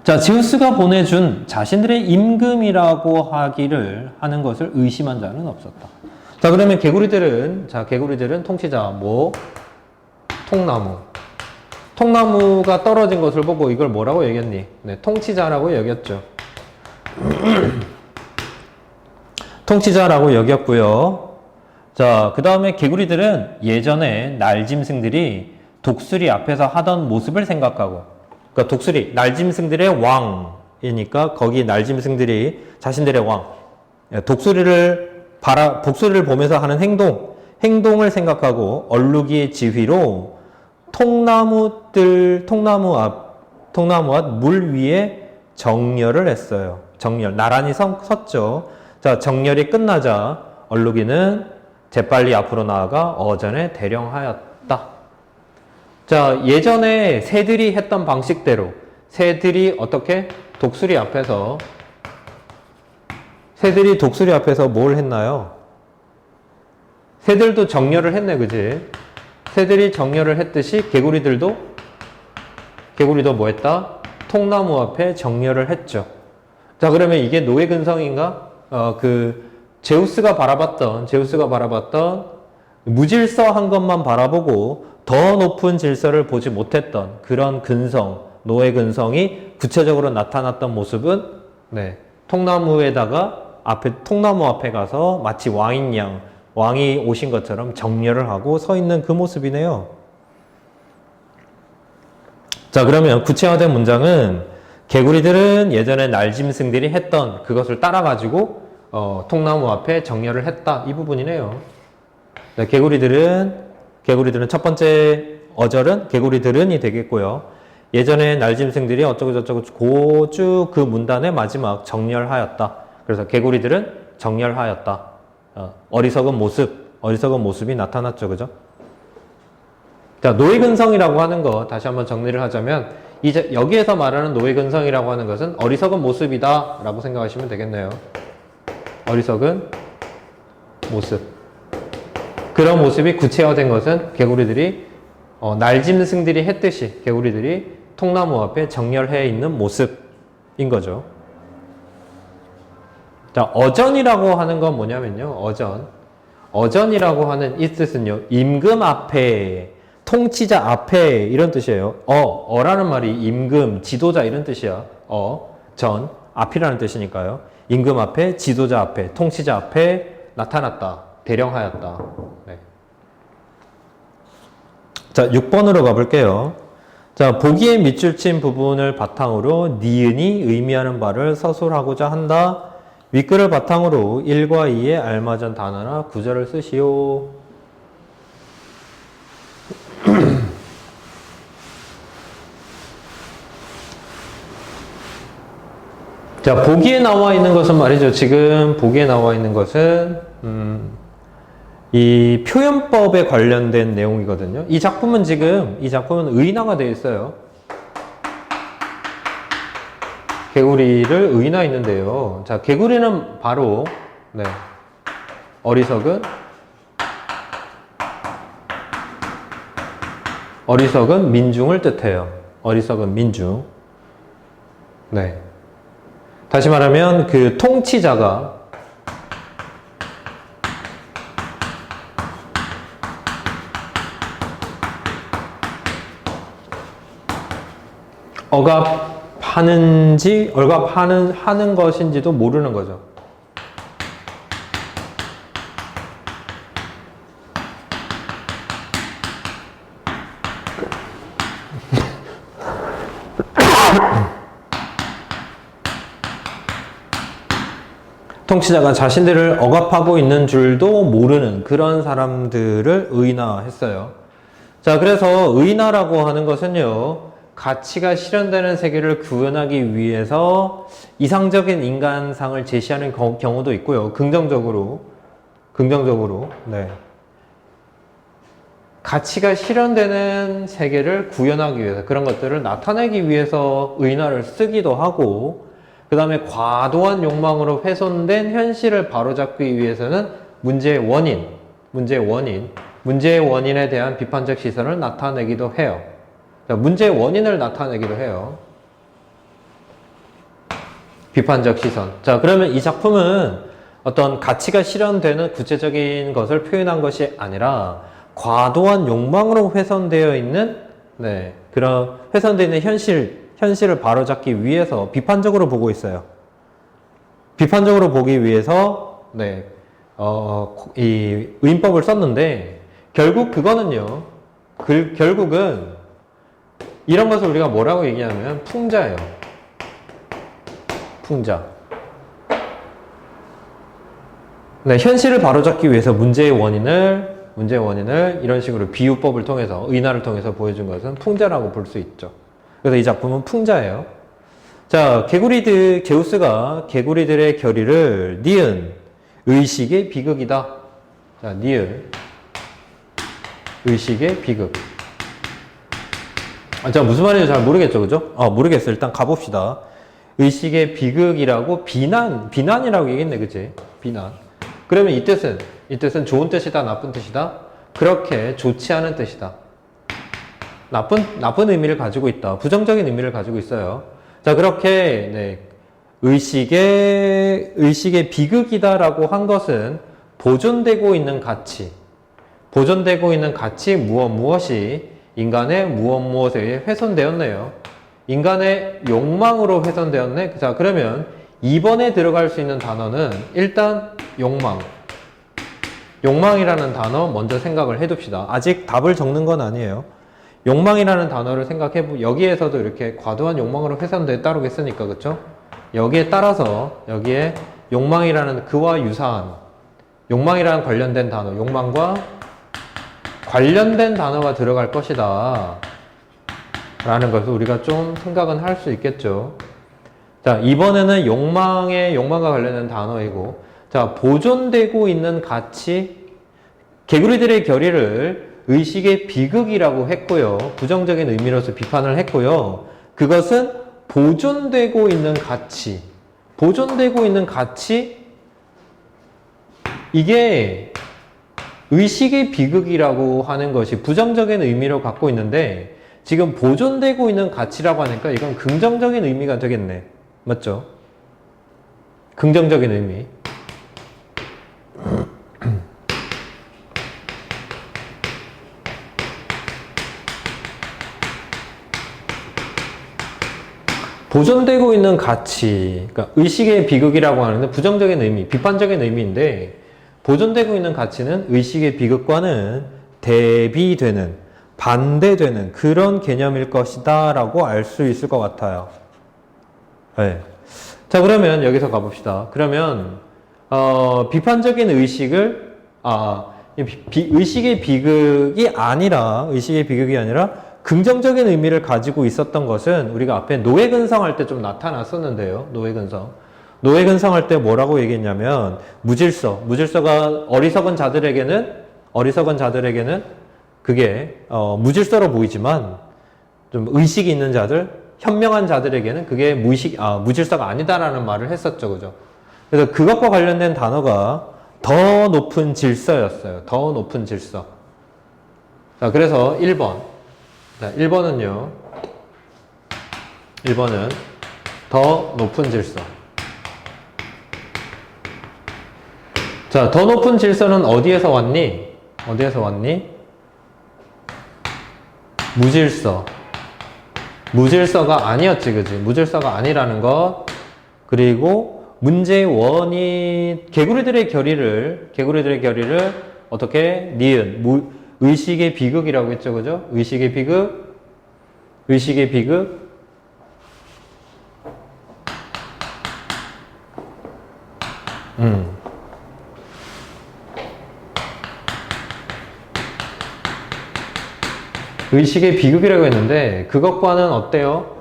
자, 제우스가 보내준 자신들의 임금이라고 하는 것을 의심한 자는 없었다. 자, 그러면 개구리들은 통치자, 통나무. 통나무가 떨어진 것을 보고 이걸 뭐라고 여겼니? 네, 통치자라고 여겼죠. 통치자라고 여겼고요. 자, 그 다음에 개구리들은 예전에 날짐승들이 독수리 앞에서 하던 모습을 생각하고, 그러니까 독수리, 날짐승들의 왕이니까 거기 날짐승들이 자신들의 왕, 독수리를 보면서 하는 행동을 생각하고 얼룩이의 지휘로 통나무 앞 물 위에 정렬을 했어요. 정렬, 나란히 섰죠. 자, 정렬이 끝나자 얼룩이는 재빨리 앞으로 나아가 어전에 대령하였다. 자, 예전에 새들이 했던 방식대로 새들이 독수리 앞에서 뭘 했나요? 새들도 정렬을 했네, 그지? 새들이 정렬을 했듯이 개구리도 뭐 했다? 통나무 앞에 정렬을 했죠. 자, 그러면 이게 노예근성인가? 제우스가 바라봤던 무질서한 것만 바라보고 더 높은 질서를 보지 못했던 그런 노예근성이 구체적으로 나타났던 모습은, 네, 통나무 앞에 가서 마치 왕이 오신 것처럼 정렬을 하고 서 있는 그 모습이네요. 자, 그러면 구체화된 문장은 개구리들은 예전에 날짐승들이 했던 그것을 따라가지고 통나무 앞에 정렬을 했다. 이 부분이네요. 네, 개구리들은 첫 번째 어절은 개구리들은이 되겠고요. 예전에 날짐승들이 어쩌고저쩌고 쭉 그 문단의 마지막 정렬하였다. 그래서 개구리들은 정렬하였다. 어리석은 모습이 나타났죠. 그죠? 자, 노예근성이라고 하는 거 다시 한번 정리를 하자면 이제 여기에서 말하는 노예근성이라고 하는 것은 어리석은 모습이다 라고 생각하시면 되겠네요. 어리석은 모습. 그런 모습이 구체화된 것은 개구리들이 날짐승들이 했듯이 개구리들이 통나무 앞에 정렬해 있는 모습인 거죠. 자, 어전이라고 하는 건 뭐냐면요. 어전이라고 하는 이 뜻은요. 임금 앞에, 통치자 앞에 이런 뜻이에요. 어라는 말이 임금, 지도자 이런 뜻이야. 앞이라는 뜻이니까요. 임금 앞에, 지도자 앞에, 통치자 앞에 나타났다. 대령하였다. 네. 자, 6번으로 가볼게요. 자, 보기에 밑줄 친 부분을 바탕으로 니은이 의미하는 바를 서술하고자 한다. 윗글을 바탕으로 1과 2에 알맞은 단어나 구절을 쓰시오. 자, 보기에 나와 있는 것은 말이죠. 지금 보기에 나와 있는 것은 이 표현법에 관련된 내용이거든요. 이 작품은 의인화가 되어 있어요. 개구리를 의인화했는데요. 자, 개구리는 바로 어리석은 민중을 뜻해요. 어리석은 민중. 네. 다시 말하면 그 통치자가 하는 것인지도 모르는 거죠. 통치자가 자신들을 억압하고 있는 줄도 모르는 그런 사람들을 의인화했어요. 자, 그래서 의인화라고 하는 것은요, 가치가 실현되는 세계를 구현하기 위해서 이상적인 인간상을 제시하는 경우도 있고요. 긍정적으로, 네. 가치가 실현되는 세계를 구현하기 위해서, 그런 것들을 나타내기 위해서 의인화를 쓰기도 하고, 그 다음에 과도한 욕망으로 훼손된 현실을 바로잡기 위해서는 문제의 원인에 대한 비판적 시선을 나타내기도 해요. 자, 문제의 원인을 나타내기도 해요. 비판적 시선. 자, 그러면 이 작품은 어떤 가치가 실현되는 구체적인 것을 표현한 것이 아니라 과도한 욕망으로 훼손되어 있는, 그런 훼손되어 있는 현실을 바로잡기 위해서 비판적으로 보고 있어요. 비판적으로 보기 위해서, 이 의인법을 썼는데, 결국 그거는요, 결국은 이런 것을 우리가 뭐라고 얘기하면 풍자예요. 풍자. 네, 현실을 바로잡기 위해서 문제의 원인을 이런 식으로 비유법을 통해서, 의인화를 통해서 보여준 것은 풍자라고 볼 수 있죠. 그래서 이 작품은 풍자예요. 자, 제우스가 개구리들의 결의를 니은 의식의 비극이다. 자, 니은 의식의 비극. 자, 무슨 말인지 잘 모르겠죠, 그죠? 모르겠어요. 일단 가봅시다. 의식의 비극이라고 비난이라고 얘기했네, 그치? 비난. 그러면 이 뜻은 좋은 뜻이다, 나쁜 뜻이다? 그렇게 좋지 않은 뜻이다. 나쁜 의미를 가지고 있다. 부정적인 의미를 가지고 있어요. 자, 그렇게, 의식의 비극이다라고 한 것은 보존되고 있는 가치, 무엇이 인간의 무엇에 의해 훼손되었네요. 인간의 욕망으로 훼손되었네. 자, 그러면 2번에 들어갈 수 있는 단어는 일단 욕망이라는 단어 먼저 생각을 해둡시다. 아직 답을 적는 건 아니에요. 욕망이라는 단어를 여기에서도 이렇게 과도한 욕망으로 훼손됐다고 했으니까, 그쵸? 여기에 따라서, 여기에 욕망이라는 그와 유사한, 욕망이라는 관련된 단어, 욕망과 관련된 단어가 들어갈 것이다. 라는 것을 우리가 좀 생각은 할 수 있겠죠. 자, 이번에는 욕망과 관련된 단어이고, 자, 보존되고 있는 가치, 개구리들의 결의를 의식의 비극이라고 했고요. 부정적인 의미로서 비판을 했고요. 그것은 보존되고 있는 가치, 이게 의식의 비극이라고 하는 것이 부정적인 의미로 갖고 있는데, 지금 보존되고 있는 가치라고 하니까 이건 긍정적인 의미가 되겠네. 맞죠? 긍정적인 의미. 보존되고 있는 가치, 그러니까 의식의 비극이라고 하는데 부정적인 의미, 비판적인 의미인데, 보존되고 있는 가치는 의식의 비극과는 대비되는, 반대되는 그런 개념일 것이다 라고 알 수 있을 것 같아요. 네. 자, 그러면 여기서 가봅시다. 그러면 비판적인 의식을 의식의 비극이 아니라 긍정적인 의미를 가지고 있었던 것은 우리가 앞에 노예근성 할 때 좀 나타났었는데요. 노예근성 할 때 뭐라고 얘기했냐면 무질서가 어리석은 자들에게는 그게 무질서로 보이지만 좀 의식이 있는 자들, 현명한 자들에게는 그게 무질서가 아니다라는 말을 했었죠. 그죠? 그래서 그것과 관련된 단어가 더 높은 질서였어요. 더 높은 질서. 자, 그래서 1번. 자, 1번은 더 높은 질서. 자, 더 높은 질서는 어디에서 왔니? 무질서가 아니었지, 그지? 무질서가 아니라는 것. 그리고 문제의 원이 개구리들의 결의를 어떻게? 니은, 의식의 비극이라고 했죠, 그죠? 의식의 비극. 의식의 비극이라고 했는데 그것과는 어때요?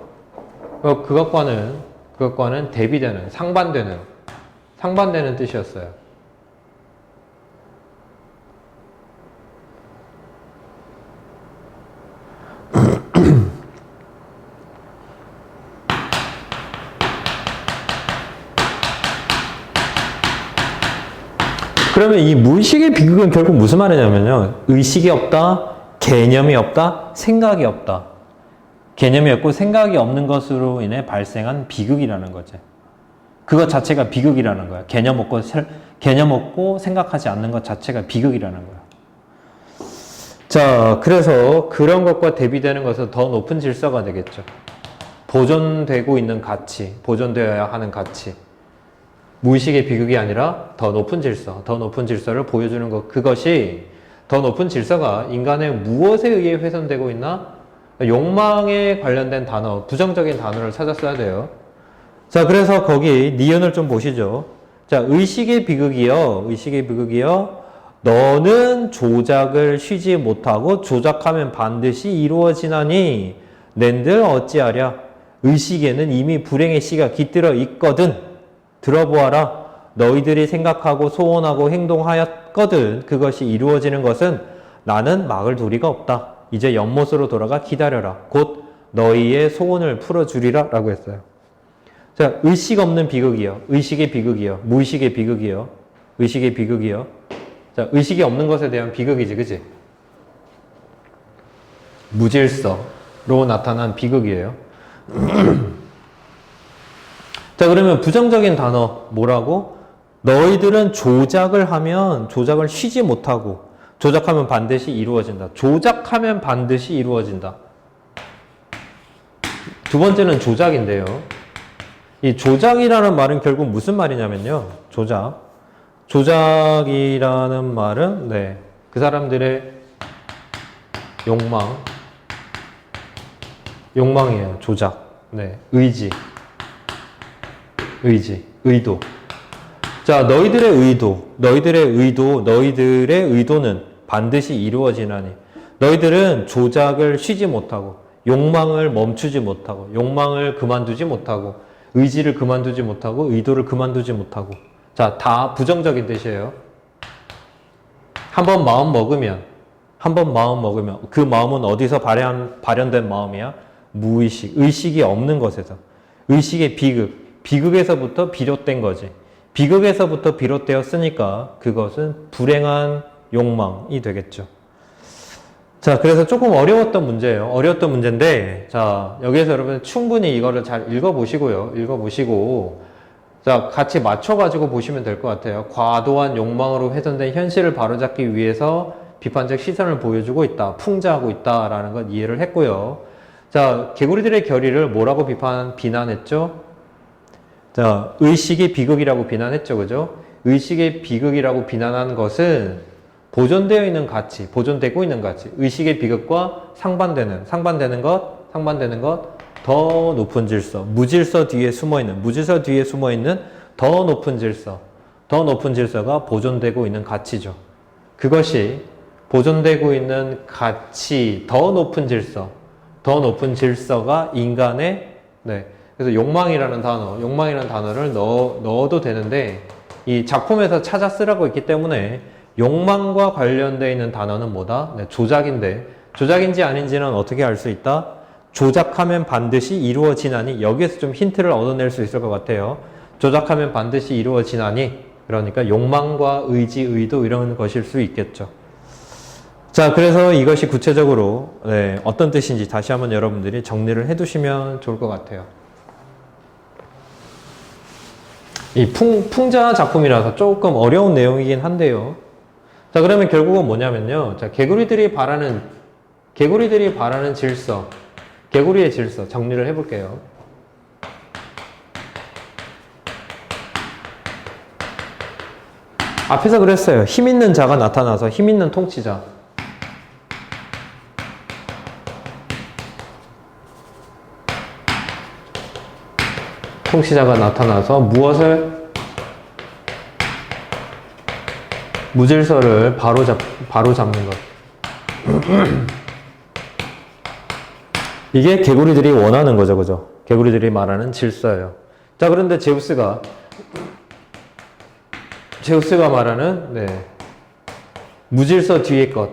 그것과는 대비되는, 상반되는 뜻이었어요. 그러면 이 무의식의 비극은 결국 무슨 말이냐면요. 의식이 없다, 개념이 없다, 생각이 없다. 개념이 없고 생각이 없는 것으로 인해 발생한 비극이라는 거지. 그것 자체가 비극이라는 거야. 개념 없고 생각하지 않는 것 자체가 비극이라는 거야. 자, 그래서 그런 것과 대비되는 것은 더 높은 질서가 되겠죠. 보존되고 있는 가치, 보존되어야 하는 가치. 무의식의 비극이 아니라 더 높은 질서를 보여주는 것. 그것이 더 높은 질서가 인간의 무엇에 의해 훼손되고 있나? 욕망에 관련된 단어, 부정적인 단어를 찾았어야 돼요. 자, 그래서 거기 니은을 좀 보시죠. 자, 의식의 비극이요. 너는 조작을 쉬지 못하고 조작하면 반드시 이루어지나니 낸들 어찌하랴. 의식에는 이미 불행의 씨가 깃들어 있거든. 들어보아라. 너희들이 생각하고 소원하고 행동하였거든. 그것이 이루어지는 것은 나는 막을 도리가 없다. 이제 연못으로 돌아가 기다려라. 곧 너희의 소원을 풀어주리라. 라고 했어요. 자, 의식 없는 비극이요. 의식의 비극이요. 무의식의 비극이요. 의식의 비극이요. 자, 의식이 없는 것에 대한 비극이지, 그치? 무질서로 나타난 비극이에요. 자, 그러면 부정적인 단어 뭐라고? 너희들은 조작을 쉬지 못하고 조작하면 반드시 이루어진다. 조작하면 반드시 이루어진다. 두 번째는 조작인데요. 이 조작이라는 말은 결국 무슨 말이냐면요. 조작이라는 말은 그 사람들의 욕망이에요. 조작. 의도. 자, 너희들의 의도는 반드시 이루어지나니. 너희들은 조작을 쉬지 못하고, 욕망을 멈추지 못하고, 욕망을 그만두지 못하고, 의지를 그만두지 못하고, 의도를 그만두지 못하고. 자, 다 부정적인 뜻이에요. 한 번 마음 먹으면, 그 마음은 어디서 발현된 마음이야? 무의식, 의식이 없는 것에서. 의식의 비극에서부터 비롯된 거지. 비극에서부터 비롯되었으니까 그것은 불행한 욕망이 되겠죠. 자, 그래서 조금 어려웠던 문제예요. 어려웠던 문제인데, 자, 여기에서 여러분 충분히 이거를 잘 읽어보시고, 자, 같이 맞춰가지고 보시면 될 것 같아요. 과도한 욕망으로 훼손된 현실을 바로잡기 위해서 비판적 시선을 보여주고 있다. 풍자하고 있다라는 건 이해를 했고요. 자, 개구리들의 결의를 뭐라고 비난했죠? 자, 의식의 비극이라고 비난했죠. 그죠? 의식의 비극이라고 비난한 것은 보존되어 있는 가치, 보존되고 있는 가치, 의식의 비극과 상반되는 것, 더 높은 질서, 무질서 뒤에 숨어 있는 더 높은 질서가 보존되고 있는 가치죠. 그것이 보존되고 있는 가치, 더 높은 질서가 인간의, 그래서 욕망이라는 단어를 넣어도 되는데, 이 작품에서 찾아 쓰라고 했기 때문에 욕망과 관련되어 있는 단어는 뭐다? 조작인데, 조작인지 아닌지는 어떻게 알 수 있다? 조작하면 반드시 이루어지나니. 여기에서 좀 힌트를 얻어낼 수 있을 것 같아요. 조작하면 반드시 이루어지나니. 그러니까 욕망과 의지, 의도 이런 것일 수 있겠죠. 자, 그래서 이것이 구체적으로 어떤 뜻인지 다시 한번 여러분들이 정리를 해두시면 좋을 것 같아요. 이 풍자 작품이라서 조금 어려운 내용이긴 한데요. 자, 그러면 결국은 뭐냐면요. 자, 개구리들이 바라는 질서, 개구리의 질서 정리를 해볼게요. 앞에서 그랬어요. 힘 있는 자가 나타나서 힘 있는 통치자. 통치자가 나타나서 무엇을? 무질서를 바로잡는 것. 이게 개구리들이 원하는 거죠, 그죠? 개구리들이 말하는 질서예요. 자, 그런데 제우스가 말하는, 네, 무질서 뒤의 것.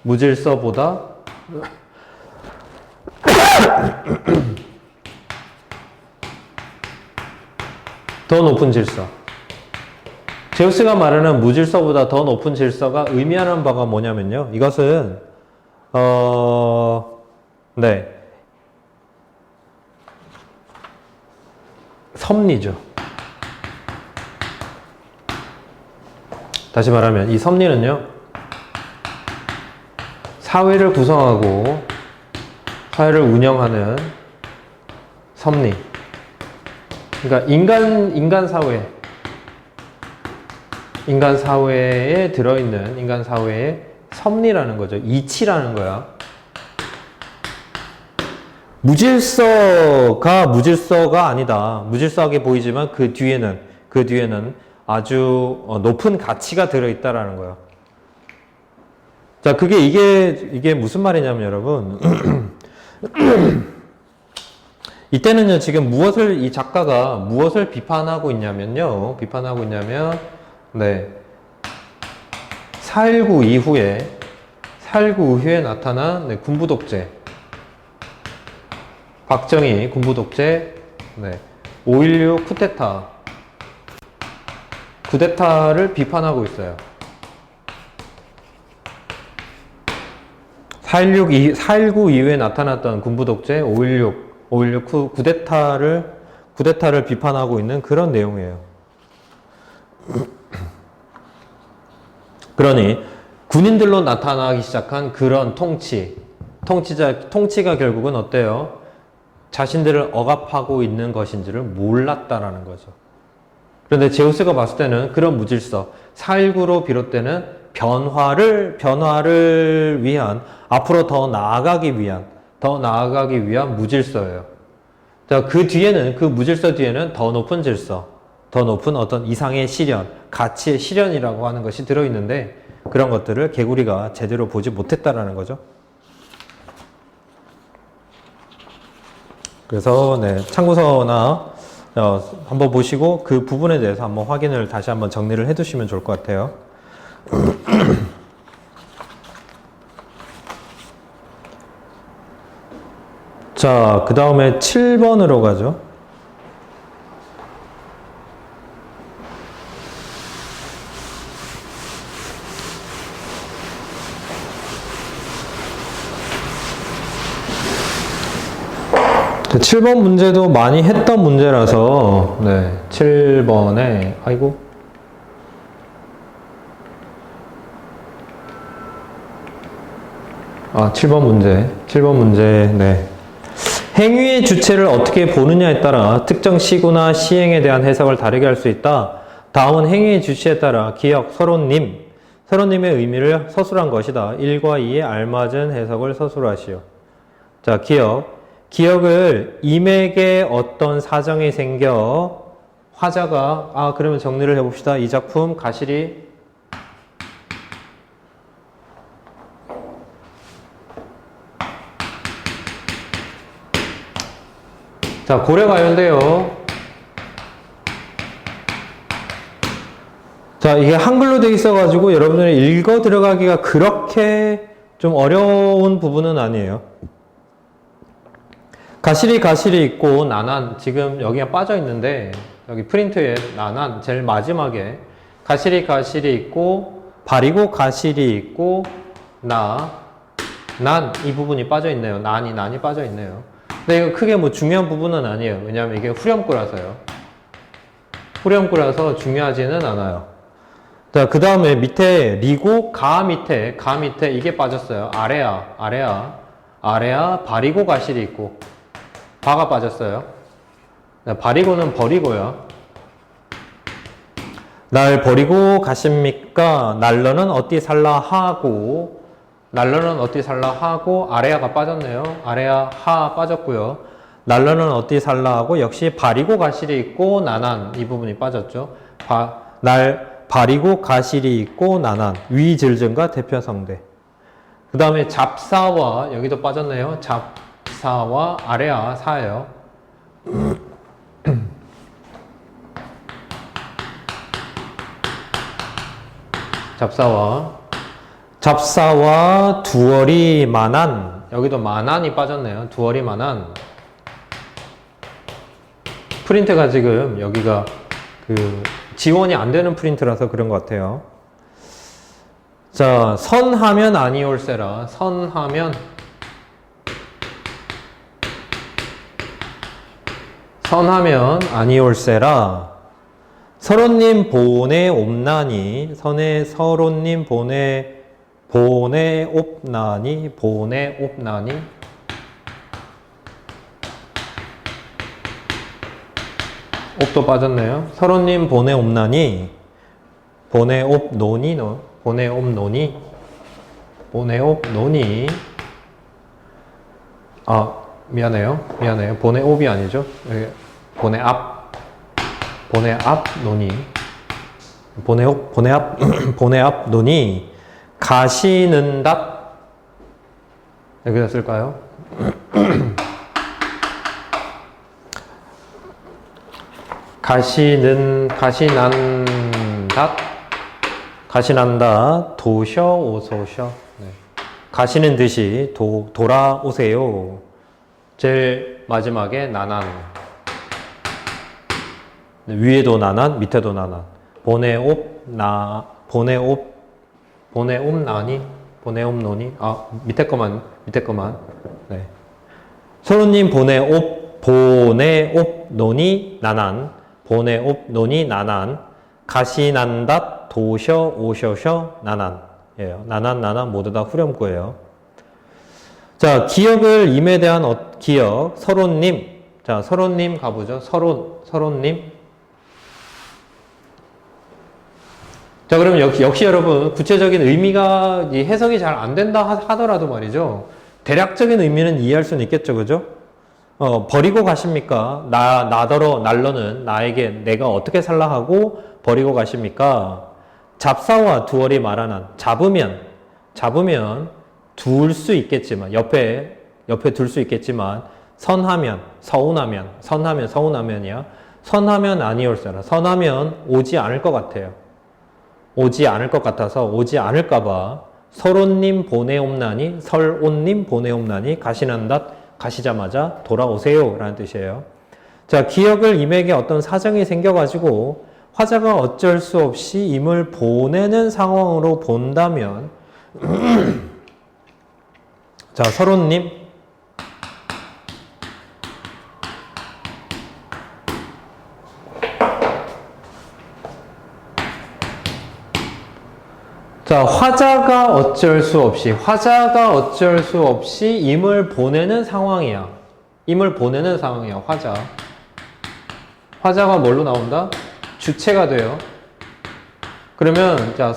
무질서보다 더 높은 질서. 제우스가 말하는 무질서보다 더 높은 질서가 의미하는 바가 뭐냐면요. 이것은, 네. 섭리죠. 다시 말하면 이 섭리는요. 사회를 구성하고 사회를 운영하는 섭리. 그러니까 인간 사회에 들어있는 인간 사회의 섭리라는 거죠. 이치라는 거야. 무질서가 아니다. 무질서하게 보이지만 그 뒤에는 아주 높은 가치가 들어있다라는 거예요. 자, 이게 무슨 말이냐면 여러분. 이때는요, 지금 이 작가가 무엇을 비판하고 있냐면요. 네. 4.19 이후에 나타난 네, 군부독재. 박정희 군부독재, 네. 5.16 쿠데타를 비판하고 있어요. 4.19 이후에 나타났던 군부독재, 5.16 쿠데타를 비판하고 있는 그런 내용이에요. 그러니 군인들로 나타나기 시작한 그런 통치가 결국은 어때요? 자신들을 억압하고 있는 것인지를 몰랐다라는 거죠. 그런데 제우스가 봤을 때는 그런 무질서, 4.19로 비롯되는 변화를 위한, 앞으로 더 나아가기 위한 무질서예요. 자, 그 무질서 뒤에는 더 높은 질서, 더 높은 어떤 이상의 실현, 가치의 실현이라고 하는 것이 들어있는데, 그런 것들을 개구리가 제대로 보지 못했다라는 거죠. 그래서, 네, 참고서나, 한번 보시고 그 부분에 대해서 한번 확인을 다시 한번 정리를 해 두시면 좋을 것 같아요. 자, 그 다음에 7번으로 가죠. 자, 7번 문제도 많이 했던 문제라서, 네, 7번에, 7번 문제, 네. 행위의 주체를 어떻게 보느냐에 따라 특정 시구나 시행에 대한 해석을 다르게 할 수 있다. 다음은 행위의 주체에 따라 기억, 서론님의 의미를 서술한 것이다. 1과 2에 알맞은 해석을 서술하시오. 자, 기억을 임에게 어떤 사정이 생겨 화자가 그러면 정리를 해봅시다. 이 작품 가실이 자, 고려가요인데요. 자, 이게 한글로 되어 있어가지고 여러분들이 읽어 들어가기가 그렇게 좀 어려운 부분은 아니에요. 가실이 있고 나난 지금 여기가 빠져 있는데 여기 프린트에 나난 제일 마지막에 가실이 있고 발이고 가실이 있고 난 이 부분이 빠져 있네요. 난이 빠져 있네요. 근데 이거 크게 뭐 중요한 부분은 아니에요. 왜냐하면 이게 후렴구라서요. 후렴구라서 중요하지는 않아요. 자, 그 다음에 밑에 리고 가 밑에 이게 빠졌어요. 아래야. 아래야 바리고 가실이 있고 바가 빠졌어요. 바리고는 버리고요. 날 버리고 가십니까? 날러는 어디 살라 하고 날러는 어디 살라 하고 아래야가 빠졌네요. 아래야 하 빠졌고요. 날러는 어디 살라 하고 역시 바리고 가실이 있고 나난 이 부분이 빠졌죠. 날 바리고 가실이 있고 나난 위즐증과 대표성대. 그 다음에 잡사와 여기도 빠졌네요. 잡사와 아래야 사예요. 잡사와 두어리 만한 여기도 만한이 빠졌네요. 두어리 만한 프린트가 지금 여기가 그 지원이 안 되는 프린트라서 그런 것 같아요. 자, 선하면 아니올세라. 선하면 아니올세라. 서로님 보내 옵나니 선에 서로님 보내 옵나니 옵도 빠졌네요. 서로님 보내 옵나니 보내 옵노니 아 미안해요. 보내 옵이 아니죠. 보내 앞 논이 보내 앞 논이 가시는 닷 여기다 쓸까요? 가시난다 도셔 오소셔. 네. 가시는 듯이 돌아오세요. 제일 마지막에 나난. 위에도 나난, 밑에도 나난. 보내 옵노니. 아, 밑에 거만. 네. 서로님 보내 옵노니 나난. 보내 옵노니 나난. 가시난닷 도셔 오셔셔 나난. 예요. 나난 모두 다 후렴구예요. 자, 기억을 임에 대한 기억. 서로님. 자, 서로님 가보죠. 서로님. 자, 그러면 역시 여러분, 구체적인 의미가 해석이 잘 안 된다 하더라도 말이죠. 대략적인 의미는 이해할 수는 있겠죠. 그죠? 버리고 가십니까? 날러는 나에게 내가 어떻게 살라 하고 버리고 가십니까? 잡사와 두어리 말하는 잡으면 둘 수 있겠지만 옆에 둘 수 있겠지만 선하면 서운하면이야. 선하면 아니올세라. 선하면 오지 않을 것 같아요. 오지 않을 것 같아서 오지 않을까봐 서로님 보내옵나니 설온님 보내옵나니 가시난닷 가시자마자 돌아오세요 라는 뜻이에요. 자, 기억을 임에게 어떤 사정이 생겨가지고 화자가 어쩔 수 없이 임을 보내는 상황으로 본다면 자, 서로님 자, 화자가 어쩔 수 없이 임을 보내는 상황이야. 화자가 뭘로 나온다? 주체가 돼요. 그러면 자,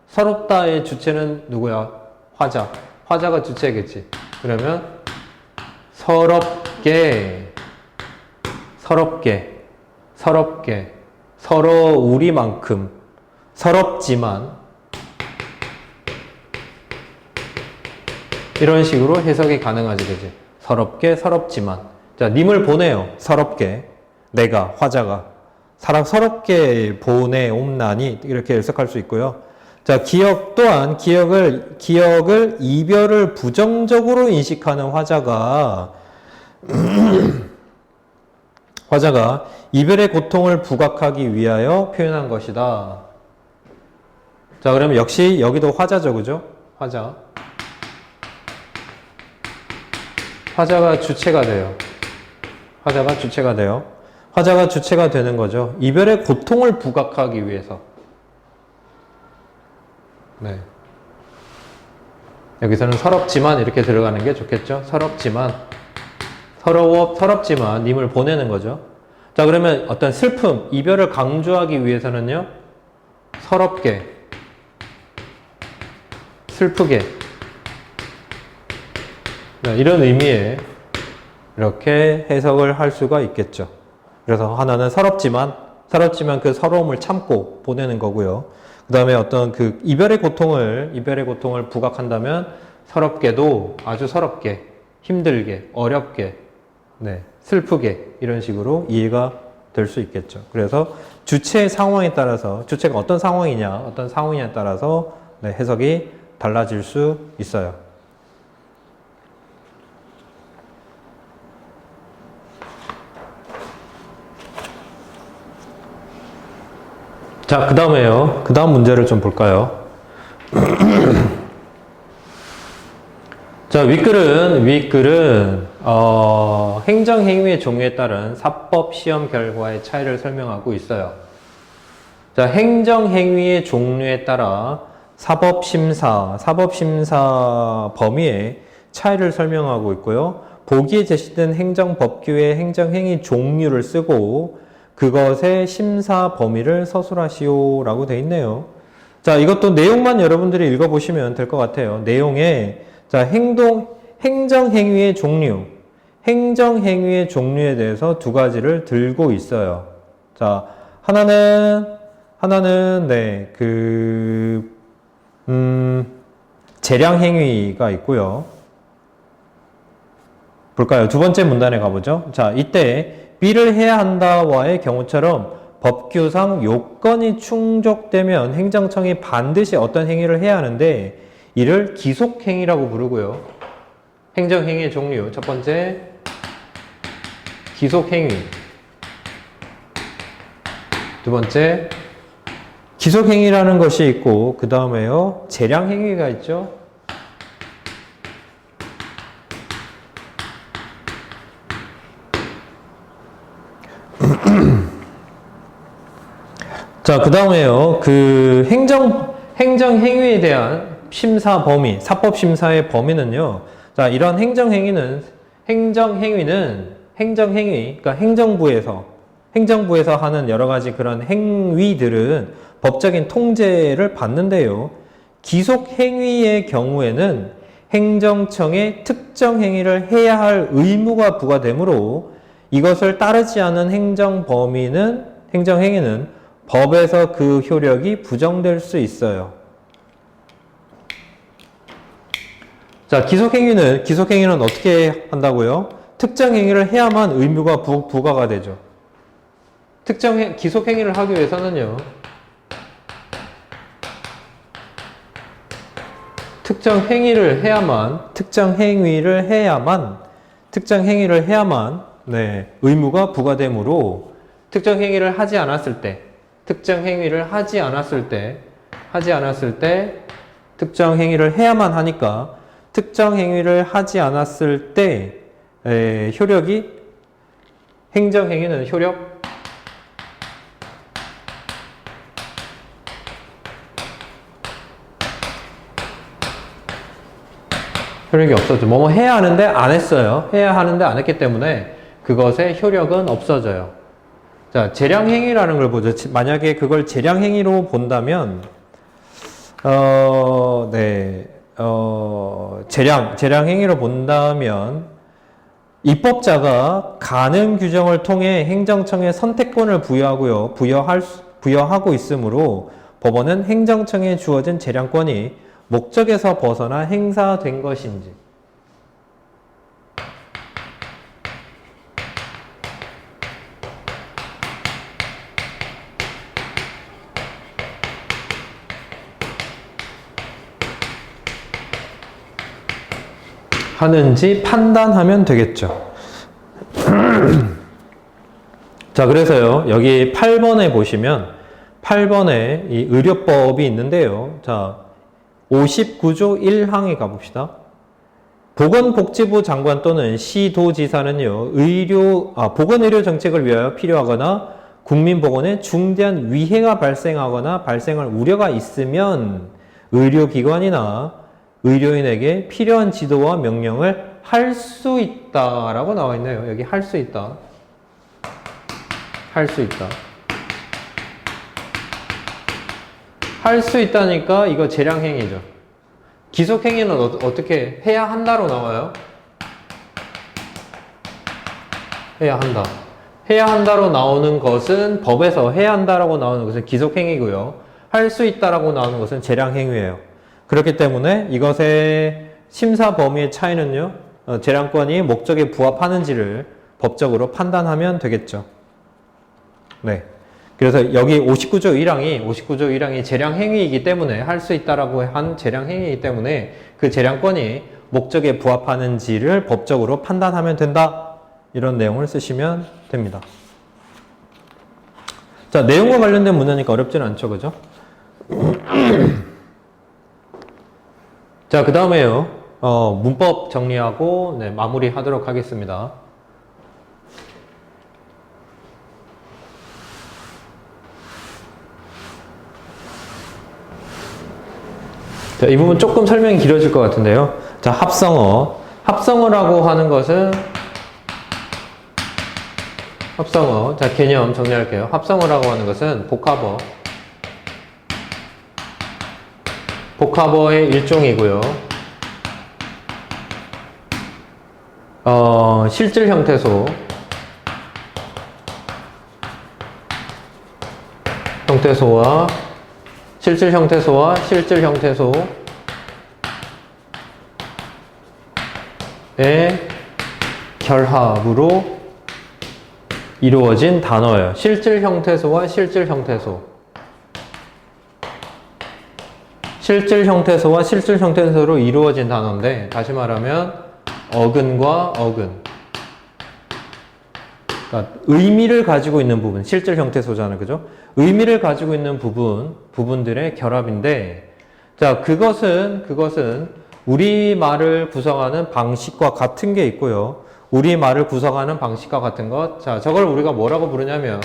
서럽다의 주체는 누구야? 화자가 주체겠지. 그러면 서럽게 서러우리만큼 서럽지만 이런 식으로 해석이 가능하지 되지. 서럽지만. 자, 님을 보내요. 서럽게. 내가, 화자가. 서럽게 보내옵나니 이렇게 해석할 수 있고요. 자, 기억 또한 기억을 이별을 부정적으로 인식하는 화자가 이별의 고통을 부각하기 위하여 표현한 것이다. 자, 그러면 역시 여기도 화자죠, 그죠? 화자가 주체가 돼요. 화자가 주체가 되는 거죠. 이별의 고통을 부각하기 위해서. 네. 여기서는 서럽지만 이렇게 들어가는 게 좋겠죠? 서럽지만. 서럽지만 님을 보내는 거죠. 자, 그러면 어떤 슬픔, 이별을 강조하기 위해서는요, 서럽게, 슬프게, 이런 의미의 이렇게 해석을 할 수가 있겠죠. 그래서 하나는 서럽지만 그 서러움을 참고 보내는 거고요. 그 다음에 어떤 그 이별의 고통을 부각한다면 서럽게도 아주 서럽게, 힘들게, 어렵게, 네, 슬프게 이런 식으로 이해가 될 수 있겠죠. 그래서 주체의 상황에 따라서, 주체가 어떤 상황이냐에 따라서 네, 해석이 달라질 수 있어요. 자, 그 다음에요. 그 다음 문제를 좀 볼까요? 자, 윗글은 행정행위의 종류에 따른 사법시험 결과의 차이를 설명하고 있어요. 자, 행정행위의 종류에 따라 사법심사 범위의 차이를 설명하고 있고요. 보기에 제시된 행정법규의 행정행위 종류를 쓰고 그것의 심사 범위를 서술하시오 라고 되어 있네요. 자, 이것도 내용만 여러분들이 읽어보시면 될 것 같아요. 내용에 자, 행정행위의 종류에 대해서 두 가지를 들고 있어요. 자, 하나는 네, 재량행위가 있고요. 볼까요? 두 번째 문단에 가보죠. 자, 이때 B를 해야 한다와의 경우처럼 법규상 요건이 충족되면 행정청이 반드시 어떤 행위를 해야 하는데 이를 기속행위라고 부르고요. 행정행위의 종류 첫 번째 기속행위, 두 번째 기속행위라는 것이 있고 그 다음에요 재량행위가 있죠. 자, 그 다음에요. 그 행정행위에 대한 심사 범위, 사법심사의 범위는요. 자, 이런 행정행위, 그러니까 행정부에서 하는 여러 가지 그런 행위들은 법적인 통제를 받는데요. 기속행위의 경우에는 행정청에 특정 행위를 해야 할 의무가 부과되므로 이것을 따르지 않은 행정행위는 법에서 그 효력이 부정될 수 있어요. 자, 기속행위는 어떻게 한다고요? 특정 행위를 해야만 의무가 부과가 되죠. 기속행위를 하기 위해서는요, 특정 행위를 해야만 네, 의무가 부과되므로 특정 행위를 하지 않았을 때 특정 행위를 해야만 하니까 특정 행위를 하지 않았을 때 행정행위는 효력이 없어져. 뭐뭐 해야 하는데 안 했어요. 해야 하는데 안 했기 때문에 그것의 효력은 없어져요. 자, 재량행위라는 걸 보죠. 만약에 그걸 재량행위로 본다면, 재량행위로 본다면, 입법자가 가능 규정을 통해 행정청에 선택권을 부여하고 있으므로 법원은 행정청에 주어진 재량권이 목적에서 벗어나 행사된 것인지, 하는지 판단하면 되겠죠. 자, 그래서요, 여기 8번에 보시면, 8번에 이 의료법이 있는데요. 자, 59조 1항에 가봅시다. 보건복지부 장관 또는 시도지사는요, 보건의료 정책을 위하여 필요하거나 국민보건에 중대한 위해가 발생하거나 발생할 우려가 있으면 의료기관이나 의료인에게 필요한 지도와 명령을 할 수 있다라고 나와 있네요. 여기 할 수 있다. 할 수 있다. 할 수 있다니까 이거 재량행위죠. 기속행위는 어떻게 해야 한다로 나와요? 해야 한다. 해야 한다로 나오는 것은 법에서 해야 한다라고 나오는 것은 기속행위고요. 할 수 있다라고 나오는 것은 재량행위예요. 그렇기 때문에 이것의 심사 범위의 차이는요. 재량권이 목적에 부합하는지를 법적으로 판단하면 되겠죠. 네. 그래서 여기 59조 1항이 재량행위이기 때문에 할 수 있다라고 한 재량행위이기 때문에 그 재량권이 목적에 부합하는지를 법적으로 판단하면 된다. 이런 내용을 쓰시면 됩니다. 자, 내용과 관련된 문제니까 어렵지는 않죠. 그죠? 자, 그 다음에요. 문법 정리하고 네, 마무리 하도록 하겠습니다. 자, 이 부분 조금 설명이 길어질 것 같은데요. 자, 합성어. 합성어라고 하는 것은 합성어. 자, 개념 정리할게요. 합성어라고 하는 것은 복합어. 복합어의 일종이고요. 실질 형태소. 형태소와 실질 형태소의 결합으로 이루어진 단어예요. 실질 형태소와 실질 형태소. 실질 형태소와 실질 형태소로 이루어진 단어인데, 다시 말하면 어근과 어근. 그러니까 의미를 가지고 있는 부분, 실질 형태소잖아요. 그죠? 의미를 가지고 있는 부분들의 결합인데, 자, 그것은 우리말을 구성하는 방식과 같은 게 있고요. 우리말을 구성하는 방식과 같은 것. 자, 저걸 우리가 뭐라고 부르냐면,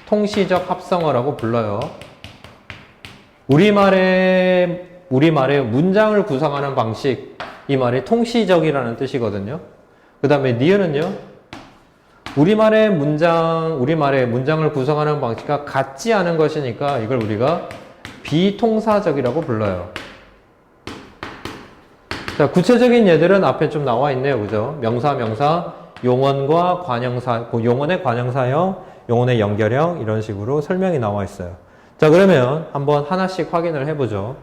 통시적 합성어라고 불러요. 우리말의 문장을 구성하는 방식, 이 말이 통시적이라는 뜻이거든요. 그 다음에 니은은요, 우리말의 문장을 구성하는 방식과 같지 않은 것이니까 이걸 우리가 비통사적이라고 불러요. 자, 구체적인 예들은 앞에 좀 나와 있네요. 그죠? 명사, 용언과 관형사, 용언의 관형사형, 용언의 연결형, 이런 식으로 설명이 나와 있어요. 자, 그러면 한번 하나씩 확인을 해보죠.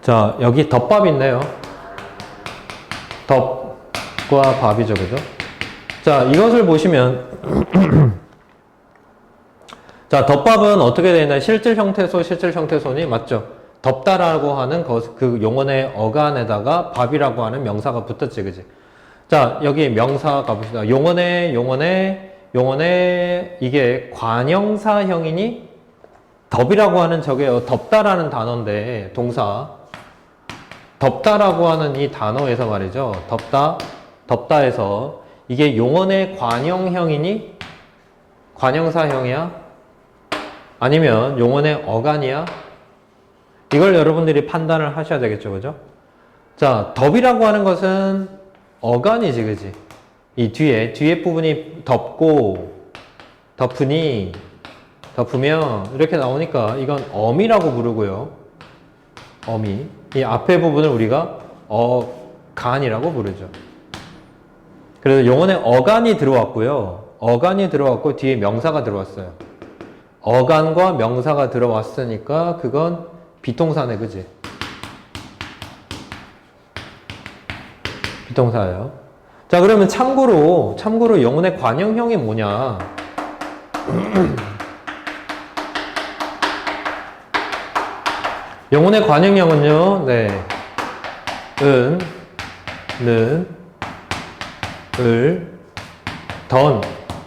자, 여기 덮밥 있네요. 덮과 밥이죠. 그죠? 자, 이것을 보시면 자, 덮밥은 어떻게 되어 있나요? 실질 형태소니 맞죠? 덮다라고 하는 그 용언의 어간에다가 밥이라고 하는 명사가 붙었지, 그지? 자, 여기 명사 가봅시다. 용언의 이게 관형사형이니? 덮이라고 하는 저게 덮다라는 단어인데, 동사. 덮다라고 하는 이 단어에서 말이죠. 덮다에서 이게 용언의 관형형이니? 관형사형이야? 아니면 용언의 어간이야? 이걸 여러분들이 판단을 하셔야 되겠죠. 그죠? 자, 덮이라고 하는 것은 어간이지, 그지? 이 뒤에 부분이 덮으면 이렇게 나오니까 이건 어미라고 부르고요. 어미. 이 앞에 부분을 우리가 어간이라고 부르죠. 그래서 용언의 어간이 들어왔고 뒤에 명사가 들어왔어요. 어간과 명사가 들어왔으니까 그건 비동사네, 그지? 비동사예요. 자, 그러면 참고로 용언의 관형형이 뭐냐? 용언의 관형형은요, 네, 던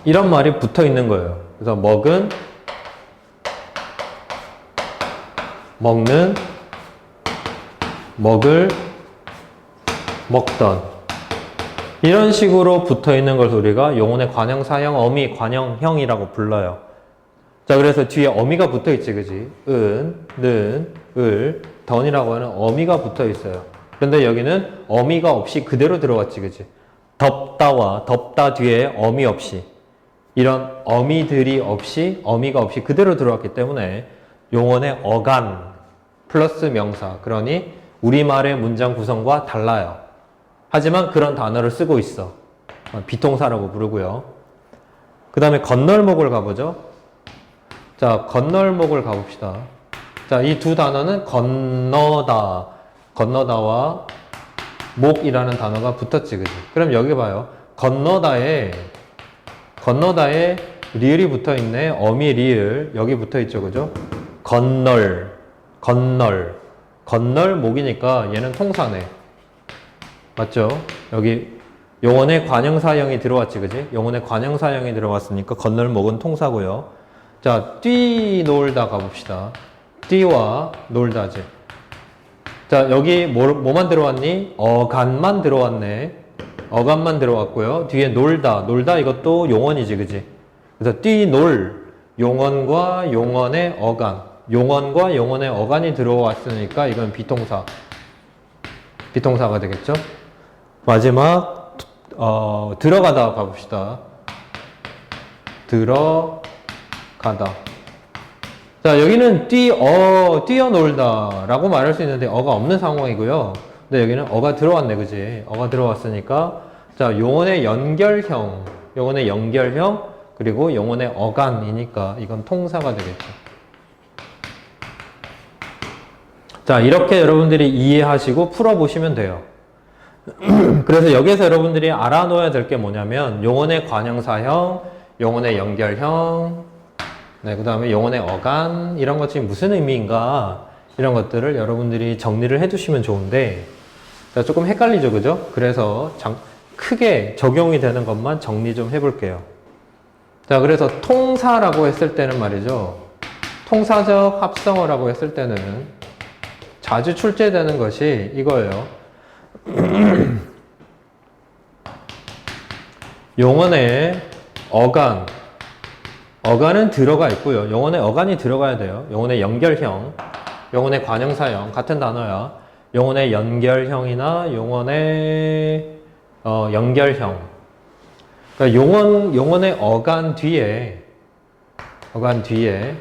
이런 말이 붙어 있는 거예요. 그래서 먹는, 먹을, 먹던 이런 식으로 붙어 있는 것을 우리가 용언의 관형사형, 어미, 관형형이라고 불러요. 자, 그래서 뒤에 어미가 붙어 있지, 그지? 은, 는, 을, 던이라고 하는 어미가 붙어 있어요. 그런데 여기는 어미가 없이 그대로 들어왔지, 그지? 덥다와 덥다 뒤에 어미 없이 이런 어미들이 없이 어미가 없이 그대로 들어왔기 때문에 용언의 어간 플러스 명사, 그러니 우리말의 문장 구성과 달라요. 하지만 그런 단어를 쓰고 있어. 비동사라고 부르고요. 그 다음에 건널목을 가보죠. 자, 건널목을 가봅시다. 자, 이 두 단어는 건너다, 건너다와 목이라는 단어가 붙었지, 그지? 그럼 여기 봐요. 건너다에 리을이 붙어 있네. 어미 리을 여기 붙어 있죠, 그죠? 건널목이니까 얘는 통사네. 맞죠? 여기 용언의 관형사형이 들어왔지, 그지? 용언의 관형사형이 들어왔으니까 건널목은 통사고요. 자, 뛰놀다 가봅시다. 뛰와 놀다지. 자, 여기 뭐만 들어왔니? 어간만 들어왔네. 어간만 들어왔고요. 뒤에 놀다 이것도 용언이지, 그지? 그래서 뛰놀, 용언과 용언의 어간, 용언과 용언의 어간이 들어왔으니까 이건 비동사가 되겠죠? 마지막 들어가다 가봅시다. 들어가다. 자, 여기는 뛰어놀다 라고 말할 수 있는데 어가 없는 상황이고요. 근데 여기는 어가 들어왔네, 그지? 어가 들어왔으니까 자, 용언의 연결형, 그리고 용언의 어간이니까 이건 통사가 되겠죠. 자, 이렇게 여러분들이 이해하시고 풀어보시면 돼요. 그래서 여기서 여러분들이 알아놓아야 될 게 뭐냐면 용언의 관형사형, 용언의 연결형, 네, 그 다음에 용언의 어간, 이런 것이 무슨 의미인가, 이런 것들을 여러분들이 정리를 해두시면 좋은데, 자, 조금 헷갈리죠, 그죠? 그래서 크게 적용이 되는 것만 정리 좀 해볼게요. 자, 그래서 통사라고 했을 때는 말이죠. 통사적 합성어라고 했을 때는 자주 출제되는 것이 이거예요. 용언의 어간은 들어가 있고요. 용언의 어간이 들어가야 돼요. 용언의 연결형, 용언의 관형사형 같은 단어야. 용언의 연결형이나 용언의 연결형. 그러니까 용언의 어간 뒤에 어간 뒤에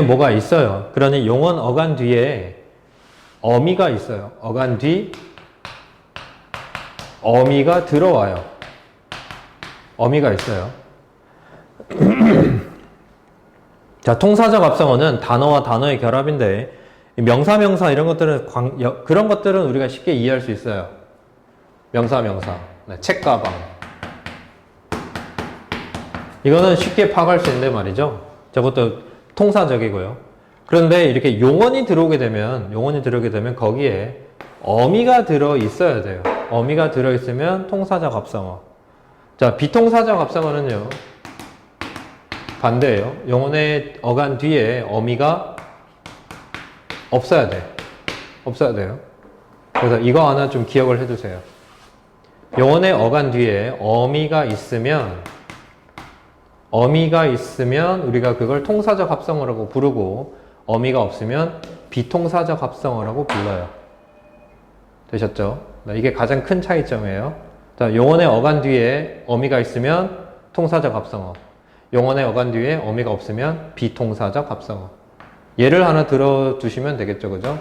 뭐가 있어요. 그러니 용언 어간 뒤에 어미가 있어요. 어간 뒤 어미가 들어와요. 어미가 있어요. 자, 통사적 합성어는 단어와 단어의 결합인데 명사 이런 것들은 그런 것들은 우리가 쉽게 이해할 수 있어요. 명사. 네, 책가방. 이거는 쉽게 파악할 수 있는데 말이죠. 저것도 통사적이고요. 그런데 이렇게 용언이 들어오게 되면 거기에 어미가 들어 있어야 돼요. 어미가 들어 있으면 통사적 합성어. 자, 비통사적 합성어는요, 반대예요. 용언의 어간 뒤에 어미가 없어야 돼요. 그래서 이거 하나 좀 기억을 해두세요. 용언의 어간 뒤에 어미가 있으면 우리가 그걸 통사적 합성어라고 부르고, 어미가 없으면 비통사적 합성어라고 불러요. 되셨죠? 이게 가장 큰 차이점이에요. 자, 용언의 어간 뒤에 어미가 있으면 통사적 합성어, 용언의 어간 뒤에 어미가 없으면 비통사적 합성어. 예를 하나 들어두시면 되겠죠, 그죠?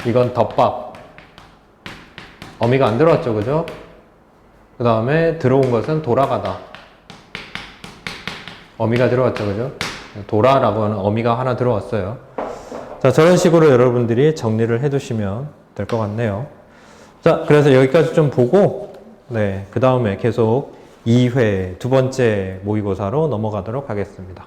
이건 덮밥. 어미가 안 들어왔죠, 그죠? 그 다음에 들어온 것은 돌아가다. 어미가 들어왔죠, 그죠? 도라라고 하는 어미가 하나 들어왔어요. 자, 저런 식으로 여러분들이 정리를 해두시면 될 것 같네요. 자, 그래서 여기까지 좀 보고, 네, 그 다음에 계속 2회 두 번째 모의고사로 넘어가도록 하겠습니다.